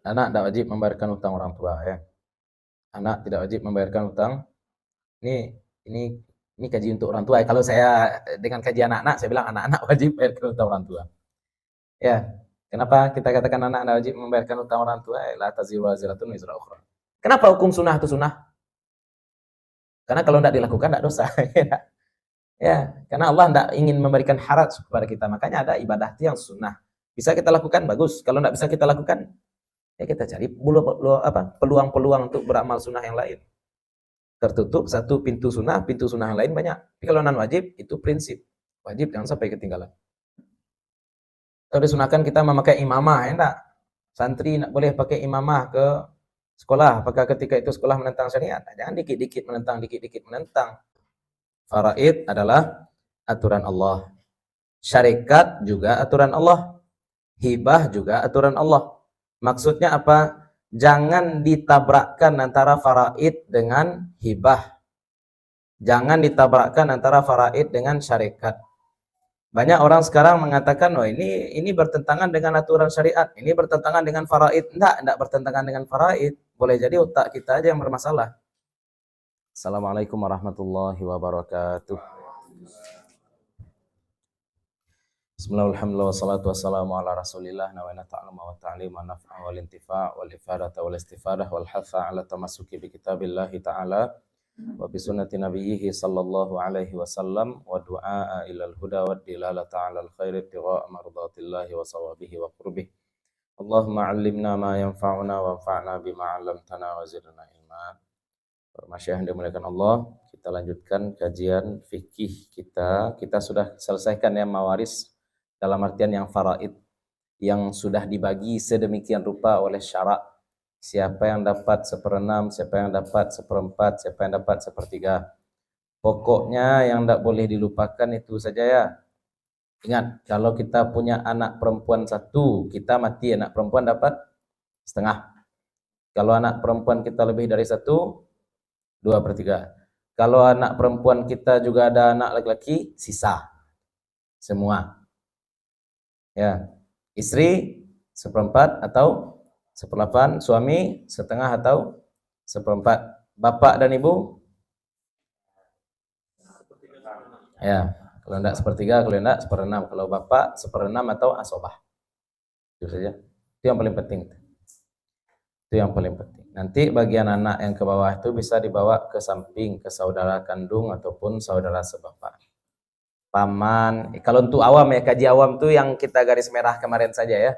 anak tidak wajib membayarkan utang orang tua ya. Anak tidak wajib membayarkan utang. Ini ini ini kaji untuk orang tua ya. Kalau saya dengan kaji anak-anak, saya bilang anak-anak wajib membayarkan utang orang tua. Ya, kenapa kita katakan anak tidak wajib membayarkan utang orang tua? La taziru waziratun wizra ukhra. Kenapa hukum sunnah itu sunnah? Karena kalau tidak dilakukan tidak dosa. Ya, karena Allah tidak ingin memberikan haraj kepada kita. Makanya ada ibadah yang sunnah. Bisa kita lakukan, bagus. Kalau tidak bisa kita lakukan, ya kita cari peluang-peluang untuk beramal sunnah yang lain. Tertutup satu pintu sunnah yang lain banyak. Tapi kalau non wajib, itu prinsip. Wajib jangan sampai ketinggalan. Kalau disunahkan kita memakai imamah, ya enggak? Santri tidak boleh pakai imamah ke sekolah. Apakah ketika itu sekolah menentang syariat? Jangan dikit-dikit menentang. Faraid adalah aturan Allah. Syarikat juga aturan Allah. Hibah juga aturan Allah. Maksudnya apa? Jangan ditabrakkan antara faraid dengan hibah. Jangan ditabrakkan antara faraid dengan syarikat. Banyak orang sekarang mengatakan, oh ini bertentangan dengan aturan syariat, ini bertentangan dengan faraid. Enggak bertentangan dengan faraid. Boleh jadi otak kita aja yang bermasalah. Assalamualaikum warahmatullahi wabarakatuh. Bismillahirrahmanirrahim. Wassalatu wassalamu ala rasulillah nawaina ta'aluma wa ta'lima naf'a wal intifa' wal ifadata wal istifadah wal hatha ala tamassuki bi kitabillahi ta'ala wa bi sunnati nabiyhi sallallahu alaihi wasallam wa du'a ilal huda wa dilalata ala al khairi ibtigha'a mardatillahi wa sawabihi wa qurbih. Allahumma 'allimna ma yanfa'una wa anfa'na bima 'allamtana wa zidna ilma. Masyayikh yang dimuliakan Allah, kita lanjutkan kajian fikih kita. Kita sudah selesaikan ya mawaris dalam artian yang faraid yang sudah dibagi sedemikian rupa oleh syarak. Siapa yang dapat 1/6, siapa yang dapat 1/4, siapa yang dapat 1/3. Pokoknya yang tidak boleh dilupakan itu saja ya. Ingat, kalau kita punya anak perempuan 1, kita mati anak perempuan dapat 1/2. Kalau anak perempuan kita lebih dari 1, 2/3. Kalau anak perempuan kita juga ada anak laki-laki, sisa semua. Ya, istri 1/4 atau 1/8, suami 1/2 atau 1/4. Bapak dan ibu? Ya, kalau enggak 1/3, kalau enggak 1/6. Kalau bapak 1/6 atau asobah. Itu saja. Itu yang paling penting. Itu yang paling penting. Nanti bagian anak yang ke bawah itu bisa dibawa ke samping, ke saudara kandung ataupun saudara sebapak. Paman, kalau untuk awam ya, kaji awam tuh yang kita garis merah kemarin saja ya.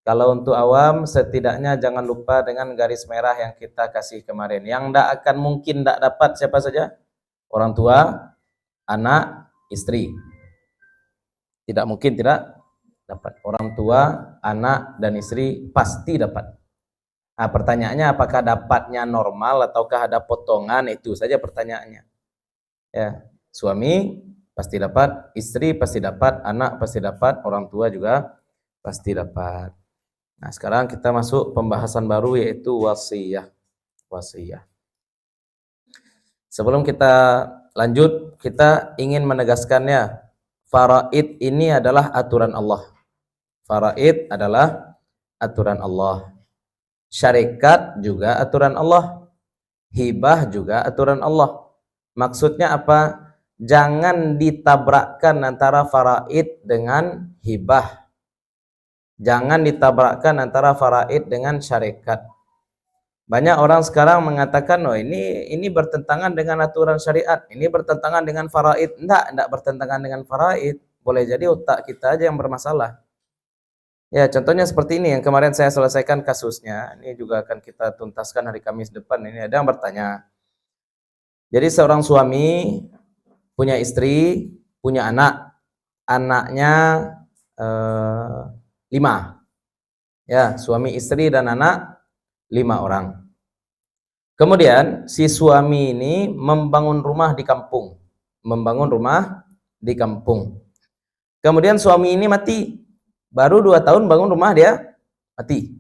Kalau untuk awam, setidaknya jangan lupa dengan garis merah yang kita kasih kemarin. Yang tidak akan mungkin tidak dapat siapa saja? Orang tua, anak, istri. Tidak mungkin tidak dapat. Orang tua, anak, dan istri pasti dapat. Nah, pertanyaannya apakah dapatnya normal ataukah ada potongan, itu saja pertanyaannya. Ya, suami pasti dapat, istri pasti dapat, anak pasti dapat, orang tua juga pasti dapat. Nah, sekarang kita masuk pembahasan baru yaitu wasiyah. Wasiyah. Sebelum kita lanjut, kita ingin menegaskannya, faraid ini adalah aturan Allah. Faraid adalah aturan Allah. Syarikat juga aturan Allah. Hibah juga aturan Allah. Maksudnya apa? Jangan ditabrakkan antara faraid dengan hibah. Jangan ditabrakkan antara faraid dengan syarikat. Banyak orang sekarang mengatakan, oh ini bertentangan dengan aturan syariat, ini bertentangan dengan faraid. Enggak bertentangan dengan faraid. Boleh jadi otak kita aja yang bermasalah. Ya, contohnya seperti ini yang kemarin saya selesaikan kasusnya. Ini juga akan kita tuntaskan hari Kamis depan. Ini ada yang bertanya. Jadi seorang suami punya istri, punya anak. Anaknya 5. Ya, suami, istri, dan anak 5 orang. Kemudian si suami ini membangun rumah di kampung. Membangun rumah di kampung. Kemudian suami ini mati. Baru 2 tahun bangun rumah dia mati.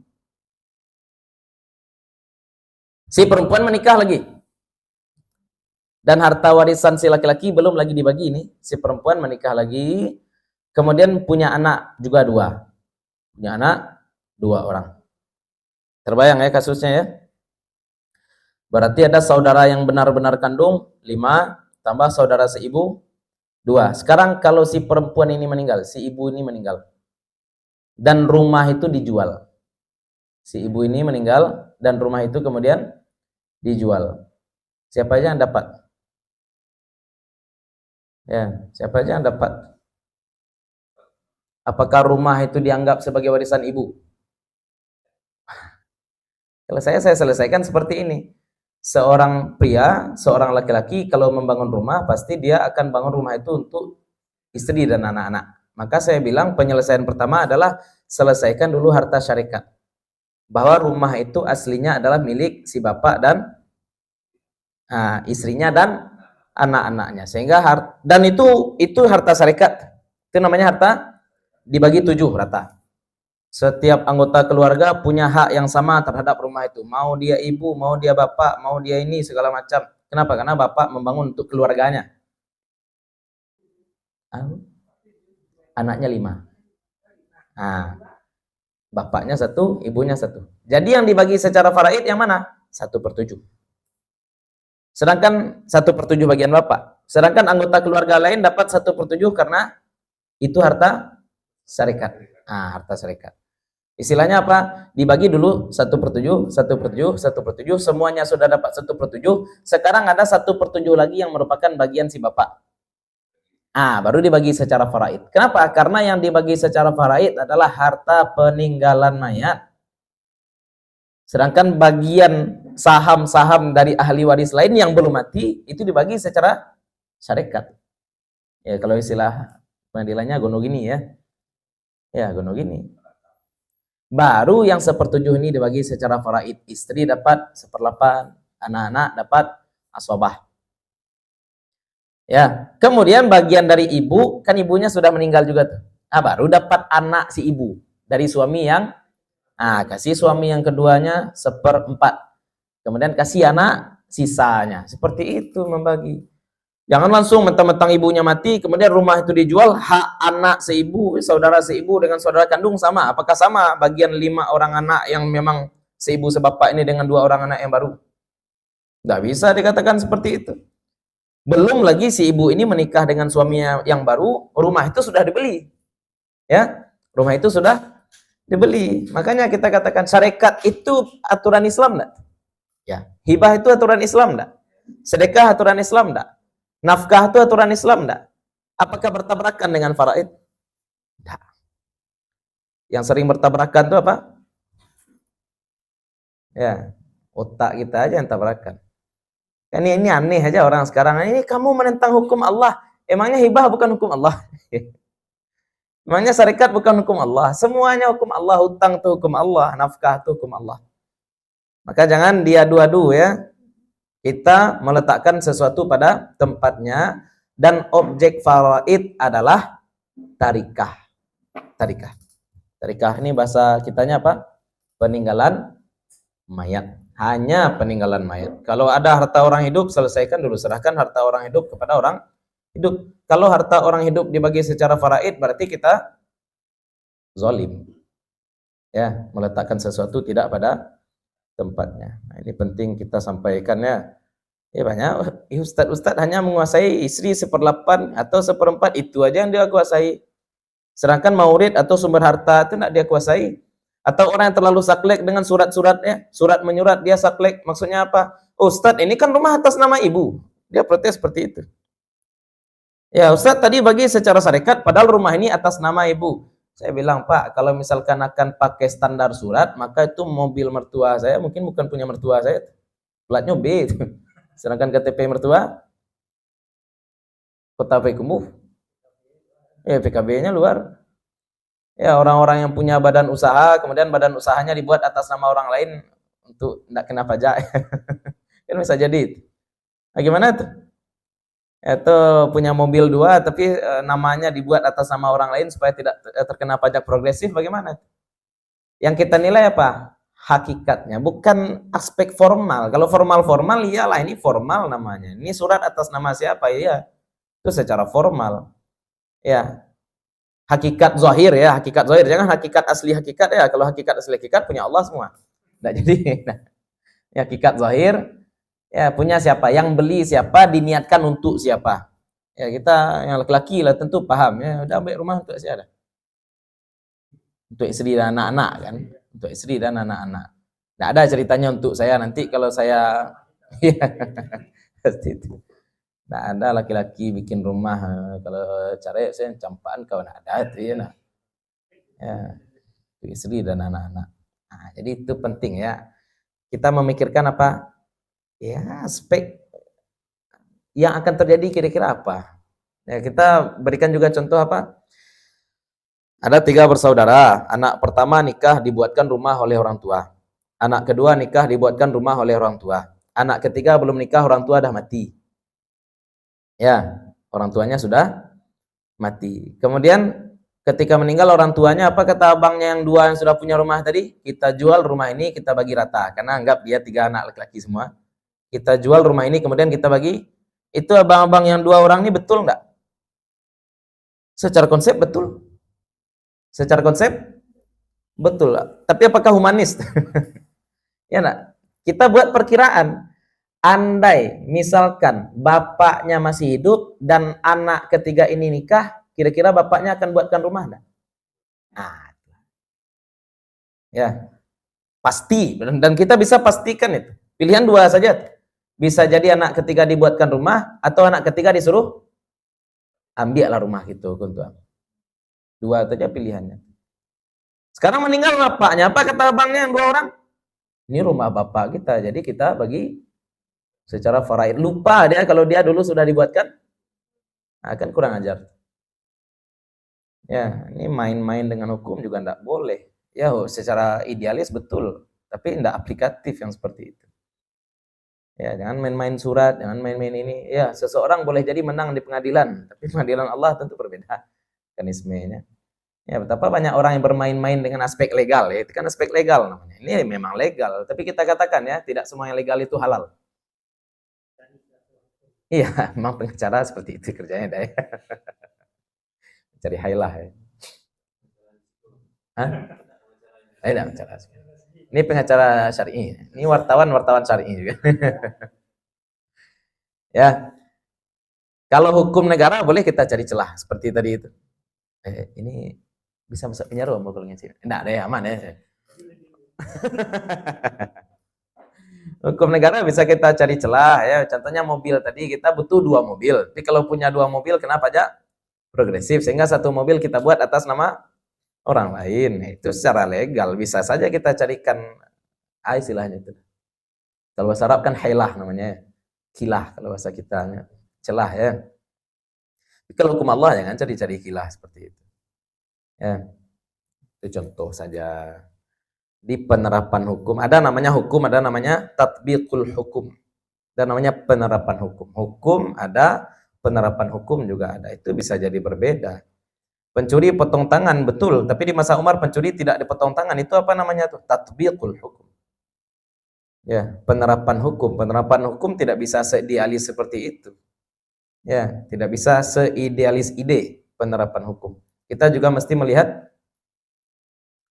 Si perempuan menikah lagi. Dan harta warisan si laki-laki belum lagi dibagi ini. Si perempuan menikah lagi. Kemudian punya anak juga 2. Punya anak 2 orang. Terbayang ya kasusnya ya? Berarti ada saudara yang benar-benar kandung 5, tambah saudara seibu 2. Sekarang kalau si perempuan ini meninggal, si ibu ini meninggal, dan rumah itu dijual. Si ibu ini meninggal dan rumah itu kemudian dijual. Siapa aja yang dapat? Ya, siapa aja yang dapat? Apakah rumah itu dianggap sebagai warisan ibu? Kalau saya selesaikan seperti ini. Seorang pria, seorang laki-laki kalau membangun rumah, pasti dia akan bangun rumah itu untuk istri dan anak-anak. Maka saya bilang penyelesaian pertama adalah selesaikan dulu harta syarikat. Bahwa rumah itu aslinya adalah milik si bapak dan istrinya dan anak-anaknya. Sehingga dan itu harta syarikat. Itu namanya harta dibagi 7 rata. Setiap anggota keluarga punya hak yang sama terhadap rumah itu. Mau dia ibu, mau dia bapak, mau dia ini segala macam. Kenapa? Karena bapak membangun untuk keluarganya. Anaknya 5. Bapaknya 1, ibunya 1. Jadi yang dibagi secara faraid yang mana? 1/7. Sedangkan 1/7 bagian bapak. Sedangkan anggota keluarga lain dapat 1/7 karena itu harta syarikat. Harta syarikat. Istilahnya apa? Dibagi dulu 1/7, 1/7, 1/7, semuanya sudah dapat 1/7. Sekarang ada 1/7 lagi yang merupakan bagian si bapak. Baru dibagi secara faraid. Kenapa? Karena yang dibagi secara faraid adalah harta peninggalan mayat. Sedangkan bagian saham-saham dari ahli waris lain yang belum mati itu dibagi secara syarikat. Ya, kalau istilah pengadilannya gono gini ya. Ya, gono gini. Baru yang 1/7 ini dibagi secara faraid. Istri dapat 1/8, anak-anak dapat aswabah. Ya, kemudian bagian dari ibu, kan ibunya sudah meninggal juga tuh. Baru dapat anak si ibu dari suami yang kasih suami yang keduanya 1/4. Kemudian kasih anak sisanya. Seperti itu membagi. Jangan langsung mentang-mentang ibunya mati, kemudian rumah itu dijual, hak anak seibu, saudara seibu dengan saudara kandung sama. Apakah sama bagian 5 orang anak yang memang seibu sebapak ini dengan 2 orang anak yang baru? Nggak bisa dikatakan seperti itu. Belum lagi si ibu ini menikah dengan suaminya yang baru, rumah itu sudah dibeli. Ya, rumah itu sudah dibeli. Makanya kita katakan syarikat itu aturan Islam enggak? Ya, hibah itu aturan Islam enggak? Sedekah aturan Islam enggak? Nafkah itu aturan Islam enggak? Apakah bertabrakan dengan faraid? Enggak. Yang sering bertabrakan itu apa? Ya, otak kita aja yang tabrakan. Ini aneh aja orang sekarang. Ini kamu menentang hukum Allah. Emangnya hibah bukan hukum Allah? Emangnya syarikat bukan hukum Allah? Semuanya hukum Allah. Hutang itu hukum Allah. Nafkah itu hukum Allah. Maka jangan diadu-adu ya. Kita meletakkan sesuatu pada tempatnya, dan objek faraid adalah tarikah. Tarikah ini bahasa kitanya apa? Peninggalan mayat. Hanya peninggalan mayat. Kalau ada harta orang hidup, selesaikan dulu, serahkan harta orang hidup kepada orang hidup. Kalau harta orang hidup dibagi secara faraid, berarti kita zalim. Ya, meletakkan sesuatu tidak pada tempatnya. Nah, ini penting kita sampaikan ya. Ya banyak ustadz hanya menguasai istri 1/8 atau 1/4, itu aja yang dia kuasai. Sedangkan maurid atau sumber harta itu tidak dia kuasai. Atau orang yang terlalu saklek dengan surat-suratnya, surat menyurat dia saklek. Maksudnya apa? Ustadz, ini kan rumah atas nama ibu. Dia protes seperti itu. Ya ustadz tadi bagi secara syarikat, padahal rumah ini atas nama ibu. Saya bilang, Pak, kalau misalkan akan pakai standar surat, maka itu mobil mertua saya mungkin bukan punya mertua saya. Platnya B. Sedangkan KTP mertua Kota Payakumbuh. PKB-nya luar. Ya, orang-orang yang punya badan usaha, kemudian badan usahanya dibuat atas nama orang lain untuk tidak kena pajak. Kan bisa jadi. Nah, gimana tuh? Itu punya mobil 2 tapi namanya dibuat atas nama orang lain supaya tidak terkena pajak progresif, bagaimana? Yang kita nilai apa? Hakikatnya, bukan aspek formal. Kalau formal-formal, iyalah ini formal namanya. Ini surat atas nama siapa? Iya, itu secara formal. Ya, hakikat zahir ya, hakikat zahir. Jangan hakikat asli hakikat ya. Kalau hakikat asli hakikat punya Allah semua. Enggak jadi. Ya, hakikat zahir, ya punya siapa, yang beli siapa, diniatkan untuk siapa. Ya kita yang laki-laki lah tentu paham ya, udah ambil rumah untuk siapa? Untuk istri dan anak-anak kan, untuk istri dan anak-anak. Nggak ada ceritanya untuk saya nanti kalau saya ya pasti itu. Nggak ada laki-laki bikin rumah kalau cari saya campaan kau nggak ada itu ya nah. Ya, untuk istri dan anak-anak. Nah, jadi itu penting ya. Kita memikirkan apa? Ya, aspek yang akan terjadi kira-kira apa. Ya, kita berikan juga contoh apa? Ada 3 bersaudara. Anak pertama nikah dibuatkan rumah oleh orang tua. Anak kedua nikah dibuatkan rumah oleh orang tua. Anak ketiga belum nikah, orang tua dah mati. Ya, orang tuanya sudah mati. Kemudian ketika meninggal orang tuanya, apa kata abangnya yang 2 yang sudah punya rumah tadi? Kita jual rumah ini, kita bagi rata. Karena anggap dia 3 anak laki-laki semua. Kita jual rumah ini, kemudian kita bagi. Itu abang-abang yang 2 orang ini betul enggak? Secara konsep betul. Secara konsep betul. Tapi apakah humanis? Ya enggak? Kita buat perkiraan. Andai misalkan bapaknya masih hidup dan anak ketiga ini nikah, kira-kira bapaknya akan buatkan rumah enggak? Nah, ya. Pasti. Dan kita bisa pastikan itu. Pilihan 2 saja. Bisa jadi anak ketiga dibuatkan rumah atau anak ketiga disuruh ambillah rumah gitu, kuntuang. 2 saja pilihannya. Sekarang meninggal bapaknya, apa kata abangnya yang 2 orang? Ini rumah bapak kita, jadi kita bagi secara faraid. Lupa dia kalau dia dulu sudah dibuatkan, akan kurang ajar. Ya, ini main-main dengan hukum juga tidak boleh. Ya, secara idealis betul, tapi tidak aplikatif yang seperti itu. Ya, jangan main-main surat, jangan main-main ini. Ya, seseorang boleh jadi menang di pengadilan, tapi pengadilan Allah tentu berbeda mekanismenya. Ya, betapa banyak orang yang bermain-main dengan aspek legal, ya. Itu kan aspek legal namanya. Ini memang legal, tapi kita katakan ya, tidak semua yang legal itu halal. Iya, memang pengacara seperti itu kerjanya dah ya. Cari hailah ya. Hah? Tidak pengacara. Ini pengacara syar'i. Ini wartawan syar'i juga. Ya. Kalau hukum negara boleh kita cari celah seperti tadi itu. Ini bisa masuk penjara kalau sih. Enggak ada ya, aman ya. Hukum negara bisa kita cari celah ya. Contohnya mobil tadi kita butuh 2 mobil. Tapi kalau punya 2 mobil kenapa aja progresif sehingga 1 mobil kita buat atas nama orang lain. Itu secara legal bisa saja kita carikan istilahnya itu. Kalau bahasa Arab kan hailah namanya. Kilah kalau bahasa kitanya. Celah ya. Tapi kalau hukum Allah jangan cari-cari kilah seperti itu. Ya. Itu contoh saja. Di penerapan hukum ada namanya hukum, ada namanya tatbiqul hukum, dan namanya penerapan hukum. Hukum ada, penerapan hukum juga ada. Itu bisa jadi berbeda. Pencuri potong tangan betul, tapi di masa Umar pencuri tidak dipotong tangan. Itu apa namanya tuh? Tatbiqul hukum. Ya, penerapan hukum. Penerapan hukum tidak bisa seidealis seperti itu. Ya, tidak bisa seidealis ide penerapan hukum. Kita juga mesti melihat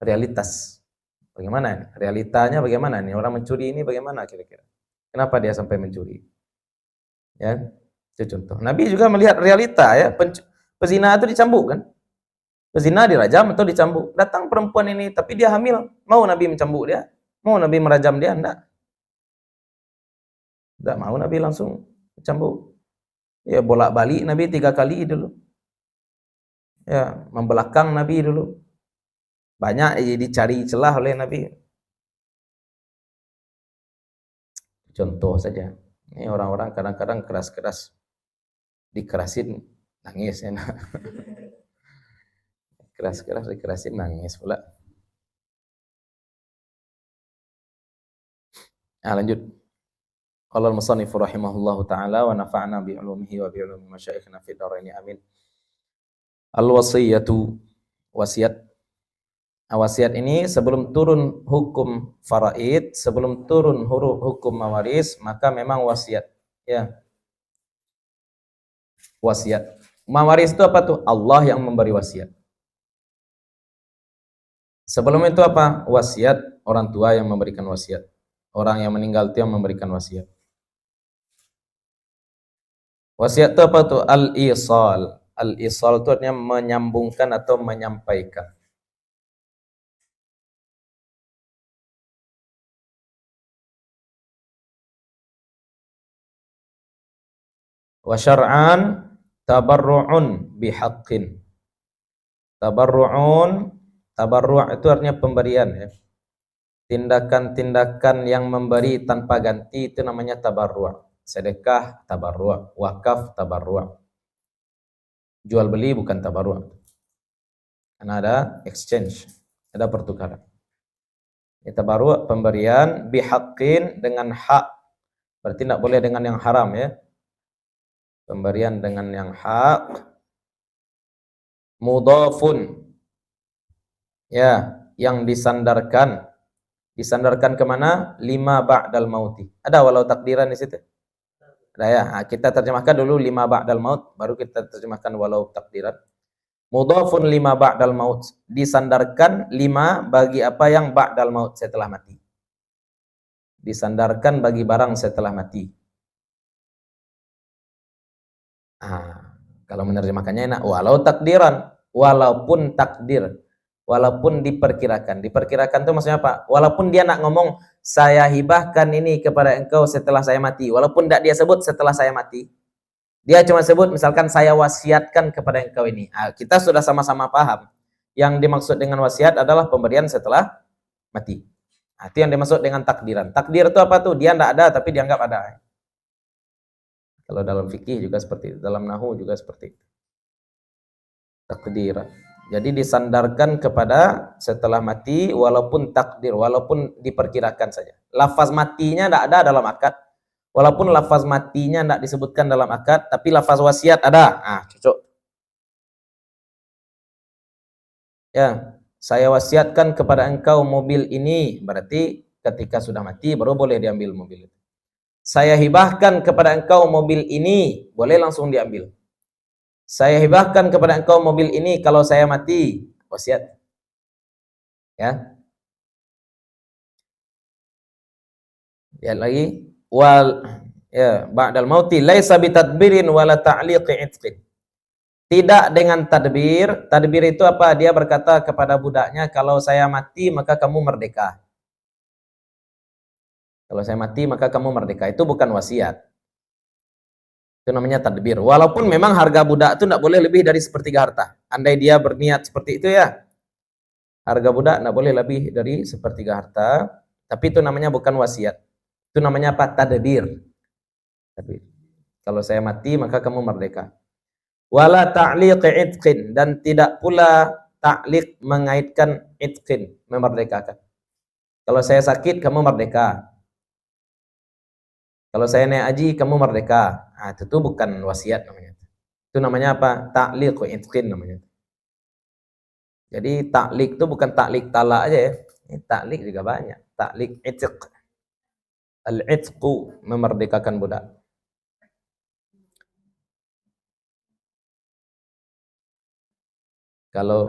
realitas. Bagaimana ini? Realitanya bagaimana nih? Orang mencuri ini bagaimana kira-kira? Kenapa dia sampai mencuri? Ya, itu contoh. Nabi juga melihat realita ya. Pezina itu dicambuk kan? Pezina dirajam atau dicambuk. Datang perempuan ini tapi dia hamil. Mau Nabi mencambuk dia? Mau Nabi merajam dia? Enggak. Enggak mau Nabi langsung mencambuk. Ya, bolak-balik Nabi 3 kali dulu. Ya, membelakang Nabi dulu. Banyak dicari celah oleh Nabi. Contoh saja. Ini orang-orang kadang-kadang keras-keras. Dikerasin, nangis ya. Keras-keras dikerasin, nangis pula. Nah, lanjut. Qala al-musannif rahimahullahu ta'ala wa nafa'na bi'ulumihi wa bi'ulumi masyayikhina fid dharain amin. Al-wasiyatu, wasiat. Wasiat ini sebelum turun hukum faraid, sebelum turun hukum mawaris, maka memang wasiat. Ya. Wasiat. Mawaris itu apa tuh? Allah yang memberi wasiat. Sebelum itu apa? Wasiat. orang tua yang memberikan wasiat. Orang yang meninggal itu yang memberikan wasiat. Wasiat itu apa tuh? Al-isal. Al-isal itu artinya menyambungkan atau menyampaikan. Wa syar'an tabarru'un bihaqqin. Tabarru' itu artinya pemberian ya. Tindakan-tindakan yang memberi tanpa ganti itu namanya tabarru'. Sedekah tabarru', wakaf tabarru'. Jual beli bukan tabarru'. Karena ada exchange, ada pertukaran. Ini tabarru' pemberian bihaqqin dengan hak. Berarti tidak boleh dengan yang haram ya. Pemberian dengan yang hak. Mudhafun. Ya, yang disandarkan. Disandarkan kemana? Lima ba'dal mauti. Ada walau takdiran di situ? Ada ya. Nah, kita terjemahkan dulu lima ba'dal maut, baru kita terjemahkan walau takdiran. Mudhafun lima ba'dal maut. Disandarkan lima bagi apa yang ba'dal maut, setelah mati. Disandarkan bagi barang setelah mati. Kalau menerjemahkannya enak. Walau takdiran. Walaupun takdir. Walaupun diperkirakan. Diperkirakan itu maksudnya apa? Walaupun dia nak ngomong, saya hibahkan ini kepada engkau setelah saya mati. Walaupun tidak dia sebut setelah saya mati. Dia cuma sebut misalkan saya wasiatkan kepada engkau ini. Kita sudah sama-sama paham. Yang dimaksud dengan wasiat adalah pemberian setelah mati. Itu yang dimaksud dengan takdiran. Takdir itu apa tuh? Dia tidak ada tapi dianggap ada. Kalau dalam fikih juga seperti itu. Dalam nahu juga seperti itu. Takdiran. Jadi disandarkan kepada setelah mati walaupun takdir, walaupun diperkirakan saja. Lafaz matinya tidak ada dalam akad. Walaupun lafaz matinya tidak disebutkan dalam akad, tapi lafaz wasiat ada. Cocok. Ya, saya wasiatkan kepada engkau mobil ini. Berarti ketika sudah mati baru boleh diambil mobil itu. Saya hibahkan kepada engkau mobil ini, boleh langsung diambil. Saya hibahkan kepada engkau mobil ini kalau saya mati, wasiat. Ya. Lihat lagi, ba'dal mauti laisa bitadbirin wala ta'liqi itqin. Tidak dengan tadbir. Tadbir itu apa? Dia berkata kepada budaknya, kalau saya mati maka kamu merdeka. Kalau saya mati maka kamu merdeka. Itu bukan wasiat. Itu namanya tadbir. Walaupun memang harga budak itu tidak boleh lebih dari sepertiga harta. Andai dia berniat seperti itu ya. Harga budak tidak boleh lebih dari sepertiga harta. Tapi itu namanya bukan wasiat. Itu namanya apa? Tadbir. Kalau saya mati maka kamu merdeka. Wala ta'liq itqin. Dan tidak pula ta'liq mengaitkan itqin. Memerdekakan. Kalau saya sakit kamu merdeka. Kalau saya naik haji kamu merdeka. Itu bukan wasiat namanya. Itu namanya apa? Ta'liq itqin namanya. Jadi ta'liq itu bukan ta'liq talak aja ya. Ini ta'liq juga banyak. Ta'liq itq. Al-itqu memerdekakan budak. Kalau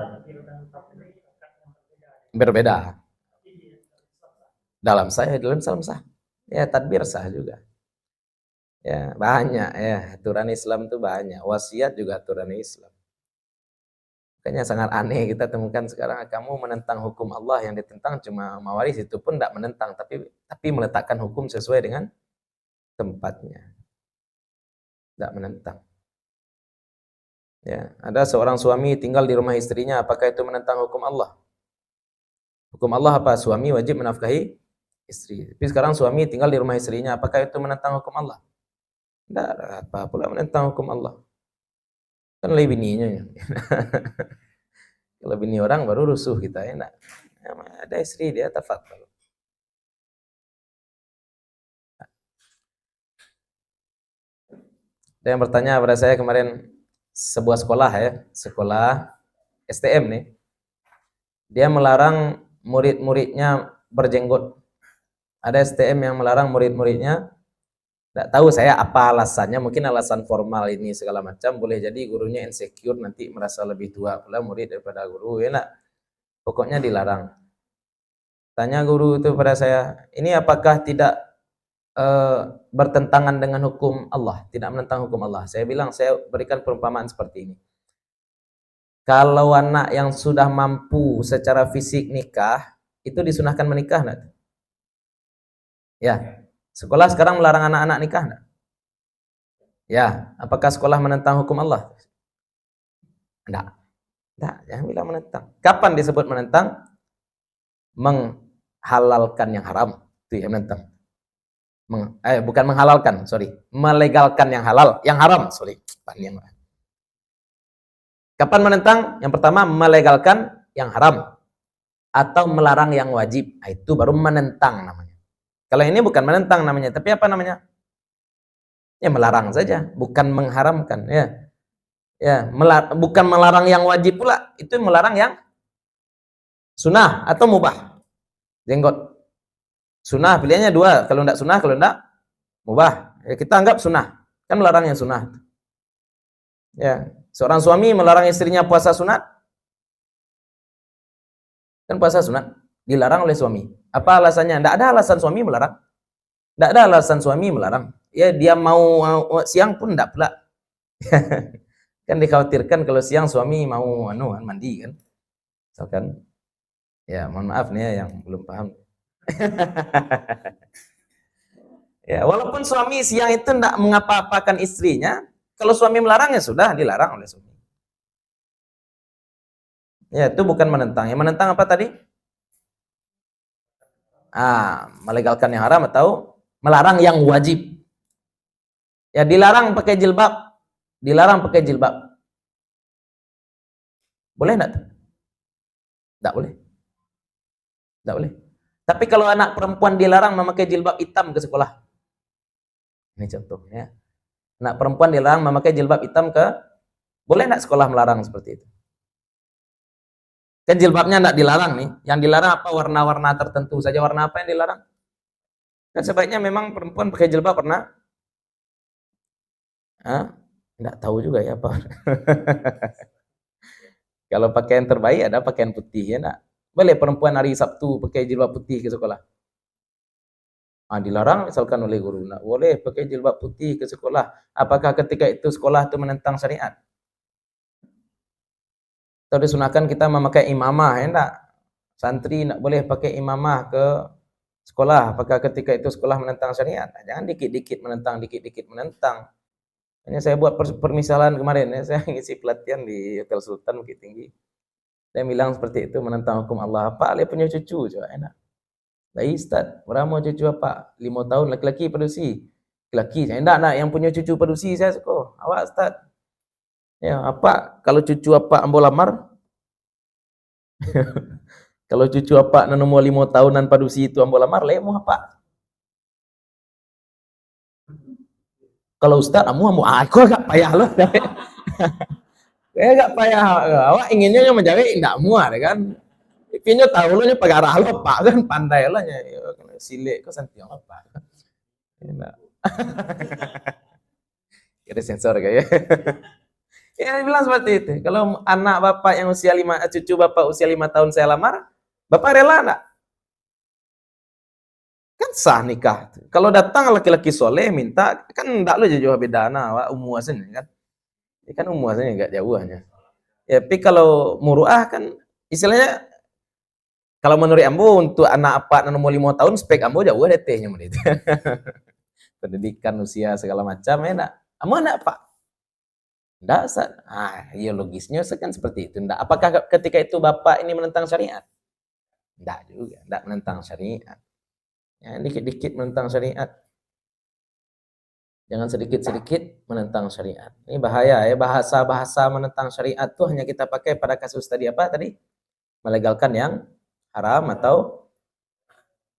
berbeda. Dalam Islam sah. Ya tadbir sah juga. Ya, banyak ya, aturan Islam itu banyak. Wasiat juga aturan Islam. Makanya sangat aneh kita temukan sekarang, kamu menentang hukum Allah, yang ditentang cuma mawaris, itu pun tidak menentang, tapi meletakkan hukum sesuai dengan tempatnya. Tidak menentang. Ya, ada seorang suami tinggal di rumah istrinya, apakah itu menentang hukum Allah? Hukum Allah apa? Suami wajib menafkahi istri. Tapi sekarang suami tinggal di rumah istrinya, apakah itu menentang hukum Allah? Tidak apa pula menentang hukum Allah. Kan lebih bininya. Kalau bini orang baru rusuh kita ya enggak. Ada istri dia tafadhal. Ada yang bertanya pada saya kemarin, sebuah sekolah ya, sekolah STM nih. Dia melarang murid-muridnya berjenggot. Ada STM yang melarang murid-muridnya. Tidak tahu saya apa alasannya, mungkin alasan formal ini segala macam, boleh jadi gurunya insecure nanti merasa lebih tua pula murid daripada guru, ya enggak? Pokoknya dilarang. Tanya guru itu pada saya, ini apakah tidak bertentangan dengan hukum Allah, tidak menentang hukum Allah? Saya bilang, saya berikan perumpamaan seperti ini. Kalau anak yang sudah mampu secara fisik nikah, itu disunahkan menikah enggak? Ya, sekolah sekarang melarang anak-anak nikah enggak? Ya, apakah sekolah menentang hukum Allah? Enggak. Enggak, jangan bilang menentang. Kapan disebut menentang? Menghalalkan yang haram, itu yang menentang. Bukan menghalalkan, sorry. Melegalkan yang halal, yang haram, sorry. Kapan menentang? Yang pertama, melegalkan yang haram. Atau melarang yang wajib. Itu baru menentang namanya. Kalau ini bukan menentang namanya, tapi apa namanya? Ya melarang saja, bukan mengharamkan. Ya, bukan melarang yang wajib pula. Itu melarang yang sunnah atau mubah. Jenggot. Sunnah pilihannya dua. Kalau tidak sunnah, kalau tidak mubah. Ya, kita anggap sunnah. Kan melarang yang sunnah. Ya, seorang suami melarang istrinya puasa sunat. Kan puasa sunat dilarang oleh suami. Apa alasannya? Tidak ada alasan suami melarang. Tidak ada alasan suami melarang. Ya, dia mau siang pun tidak pula. Kan dikhawatirkan kalau siang suami mau mandi kan. Misalkan. Ya, mohon maaf nih ya yang belum paham. Ya, walaupun suami siang itu tidak mengapa-apakan istrinya, kalau suami melarang ya sudah dilarang oleh suami. Ya, itu bukan menentang. Yang menentang apa tadi? Melegalkan yang haram atau melarang yang wajib. Ya, dilarang pakai jilbab. Dilarang pakai jilbab. Boleh enggak? Enggak boleh. Enggak boleh. Tapi kalau anak perempuan dilarang memakai jilbab hitam ke sekolah. Ini contohnya. Anak perempuan dilarang memakai jilbab hitam boleh enggak sekolah melarang seperti itu? Kan jilbabnya enggak dilarang nih. Yang dilarang apa? Warna-warna tertentu saja. Warna apa yang dilarang? Kan sebaiknya memang perempuan pakai jilbab pernah? Enggak tahu juga ya apa. Kalau pakaian terbaik ada pakaian putih ya enggak? Boleh perempuan hari Sabtu pakai jilbab putih ke sekolah? Dilarang misalkan oleh guru. Enggak boleh pakai jilbab putih ke sekolah. Apakah ketika itu sekolah itu menentang syariat? Atau disunahkan kita memakai imamah ya enggak? Santri enggak boleh pakai imamah ke sekolah. Apakah ketika itu sekolah menentang syariat? Jangan dikit-dikit menentang, dikit-dikit menentang. Hanya saya buat permisalan kemarin ya, saya ngisi pelatihan di Hotel Sultan Bukit Tinggi. Saya bilang seperti itu menentang hukum Allah. Pak, dia punya cucu coba enak. Baik Ustaz, orang mau cucu apa? 5 tahun laki-laki padusi. Laki, saya enggak nak yang punya cucu padusi saya suka. Awak Ustaz. Ya, apa kalau cucu apa ambo lamar? Kalau cucu apa nan umur 5 tahunan padusi itu ambo lamar, lemu apa? Kalau Ustaz, kamu aku agak payah loh. Agak payah. Awak inginnya yang menjawab enggak muat kan? Pinyo tahu lo nya pagarah lo pak kan pandai lo nya silik kok santiang lo pak. Enak. Ada sensor kayak. Ya bilang seperti itu. Kalau anak bapak yang usia 5, cucu bapak usia 5 tahun saya lamar, bapak rela enggak? Kan sah nikah. Kalau datang laki-laki soleh minta, kan enggak lo jauh beda anak, wak umur asalnya kan. Ya kan umur asalnya enggak jauh hanya. Ya, tapi kalau muruah kan istilahnya kalau menurut ambo untuk anak apa nomor 5 tahun spek ambo jauh ada tehnya menit. Pendidikan usia segala macam enak. Ambo anak apa? Enggak, iya logisnya kan seperti itu. Enggak. Apakah ketika itu bapak ini menentang syariat? Enggak juga, enggak menentang syariat. Ya, dikit-dikit menentang syariat. Jangan sedikit-sedikit menentang syariat. Ini bahaya ya, bahasa-bahasa menentang syariat tuh hanya kita pakai pada kasus tadi apa tadi? Melegalkan yang haram atau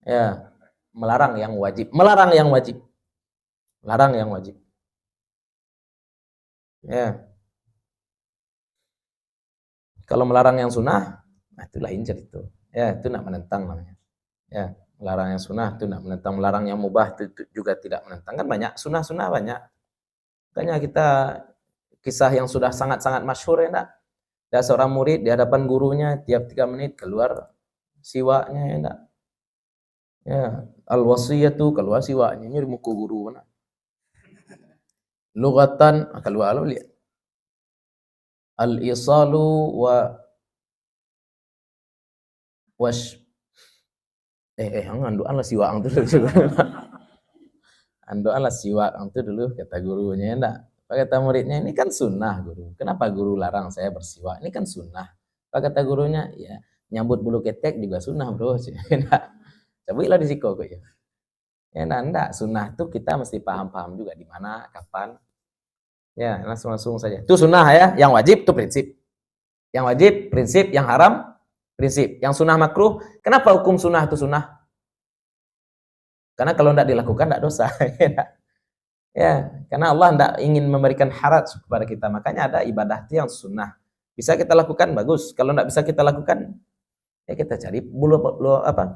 ya melarang yang wajib. Melarang yang wajib. Larang yang wajib. Ya. Kalau melarang yang sunnah, itu lain cerita. Ya, itu nak menentang namanya. Ya, melarang yang sunnah itu nak menentang, melarang yang mubah itu juga tidak menentang. Kan banyak sunnah-sunnah banyak. Makanya kita kisah yang sudah sangat-sangat masyhur ya enggak? Ada seorang murid di hadapan gurunya tiap 3 menit keluar siwaknya ya enggak? Ya, al-wasiyatu kalau wasiwanya di muka guru mana. Lugatan kalau alu lihat. Al-isalu wash andoan lah siwak itu dulu. Andoan lah siwak itu dulu kata gurunya enggak. Kata muridnya ini kan sunnah guru. Kenapa guru larang saya bersiwak? Ini kan sunnah. Kata gurunya ya nyambut bulu ketek juga sunnah bro. Coba di siko kok ya. Ya enggak, sunnah tuh kita mesti paham-paham juga di mana, kapan. Ya langsung saja. Itu sunnah ya. Yang wajib itu prinsip. Yang wajib prinsip, yang haram prinsip. Yang sunnah makruh. Kenapa hukum sunnah itu sunnah? Karena kalau tidak dilakukan tidak dosa. Ya, karena Allah tidak ingin memberikan haraj kepada kita. Makanya ada ibadah yang sunnah. Bisa kita lakukan, bagus. Kalau tidak bisa kita lakukan, ya kita cari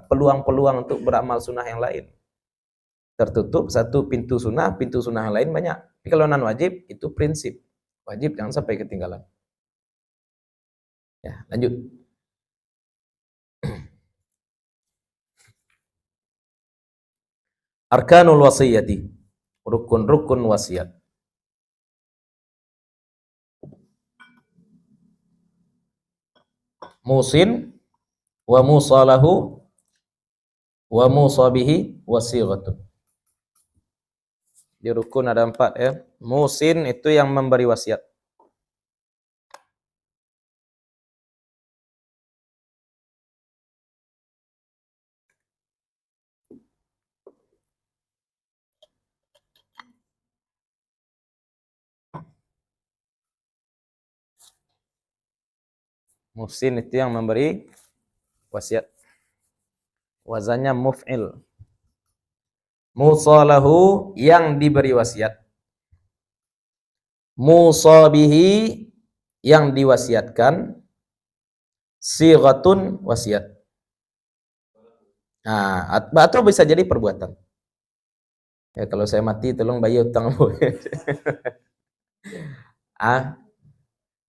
peluang-peluang untuk beramal sunnah yang lain. Tertutup satu pintu sunnah yang lain banyak. Tapi kalau non wajib, itu prinsip. Wajib jangan sampai ketinggalan. Ya, lanjut. Arkanul wasiyati. Rukun-rukun wasiat. Musin wa musalahu wa musabihi wasighatun. Di rukun ada 4 ya. Musin itu yang memberi wasiat. Musin itu yang memberi wasiat. Wazannya muf'il. Musalahu yang diberi wasiat. Musabihi yang diwasiatkan. Sighatun wasiat. Nah, atau bisa jadi perbuatan. Ya kalau saya mati tolong bayar utang.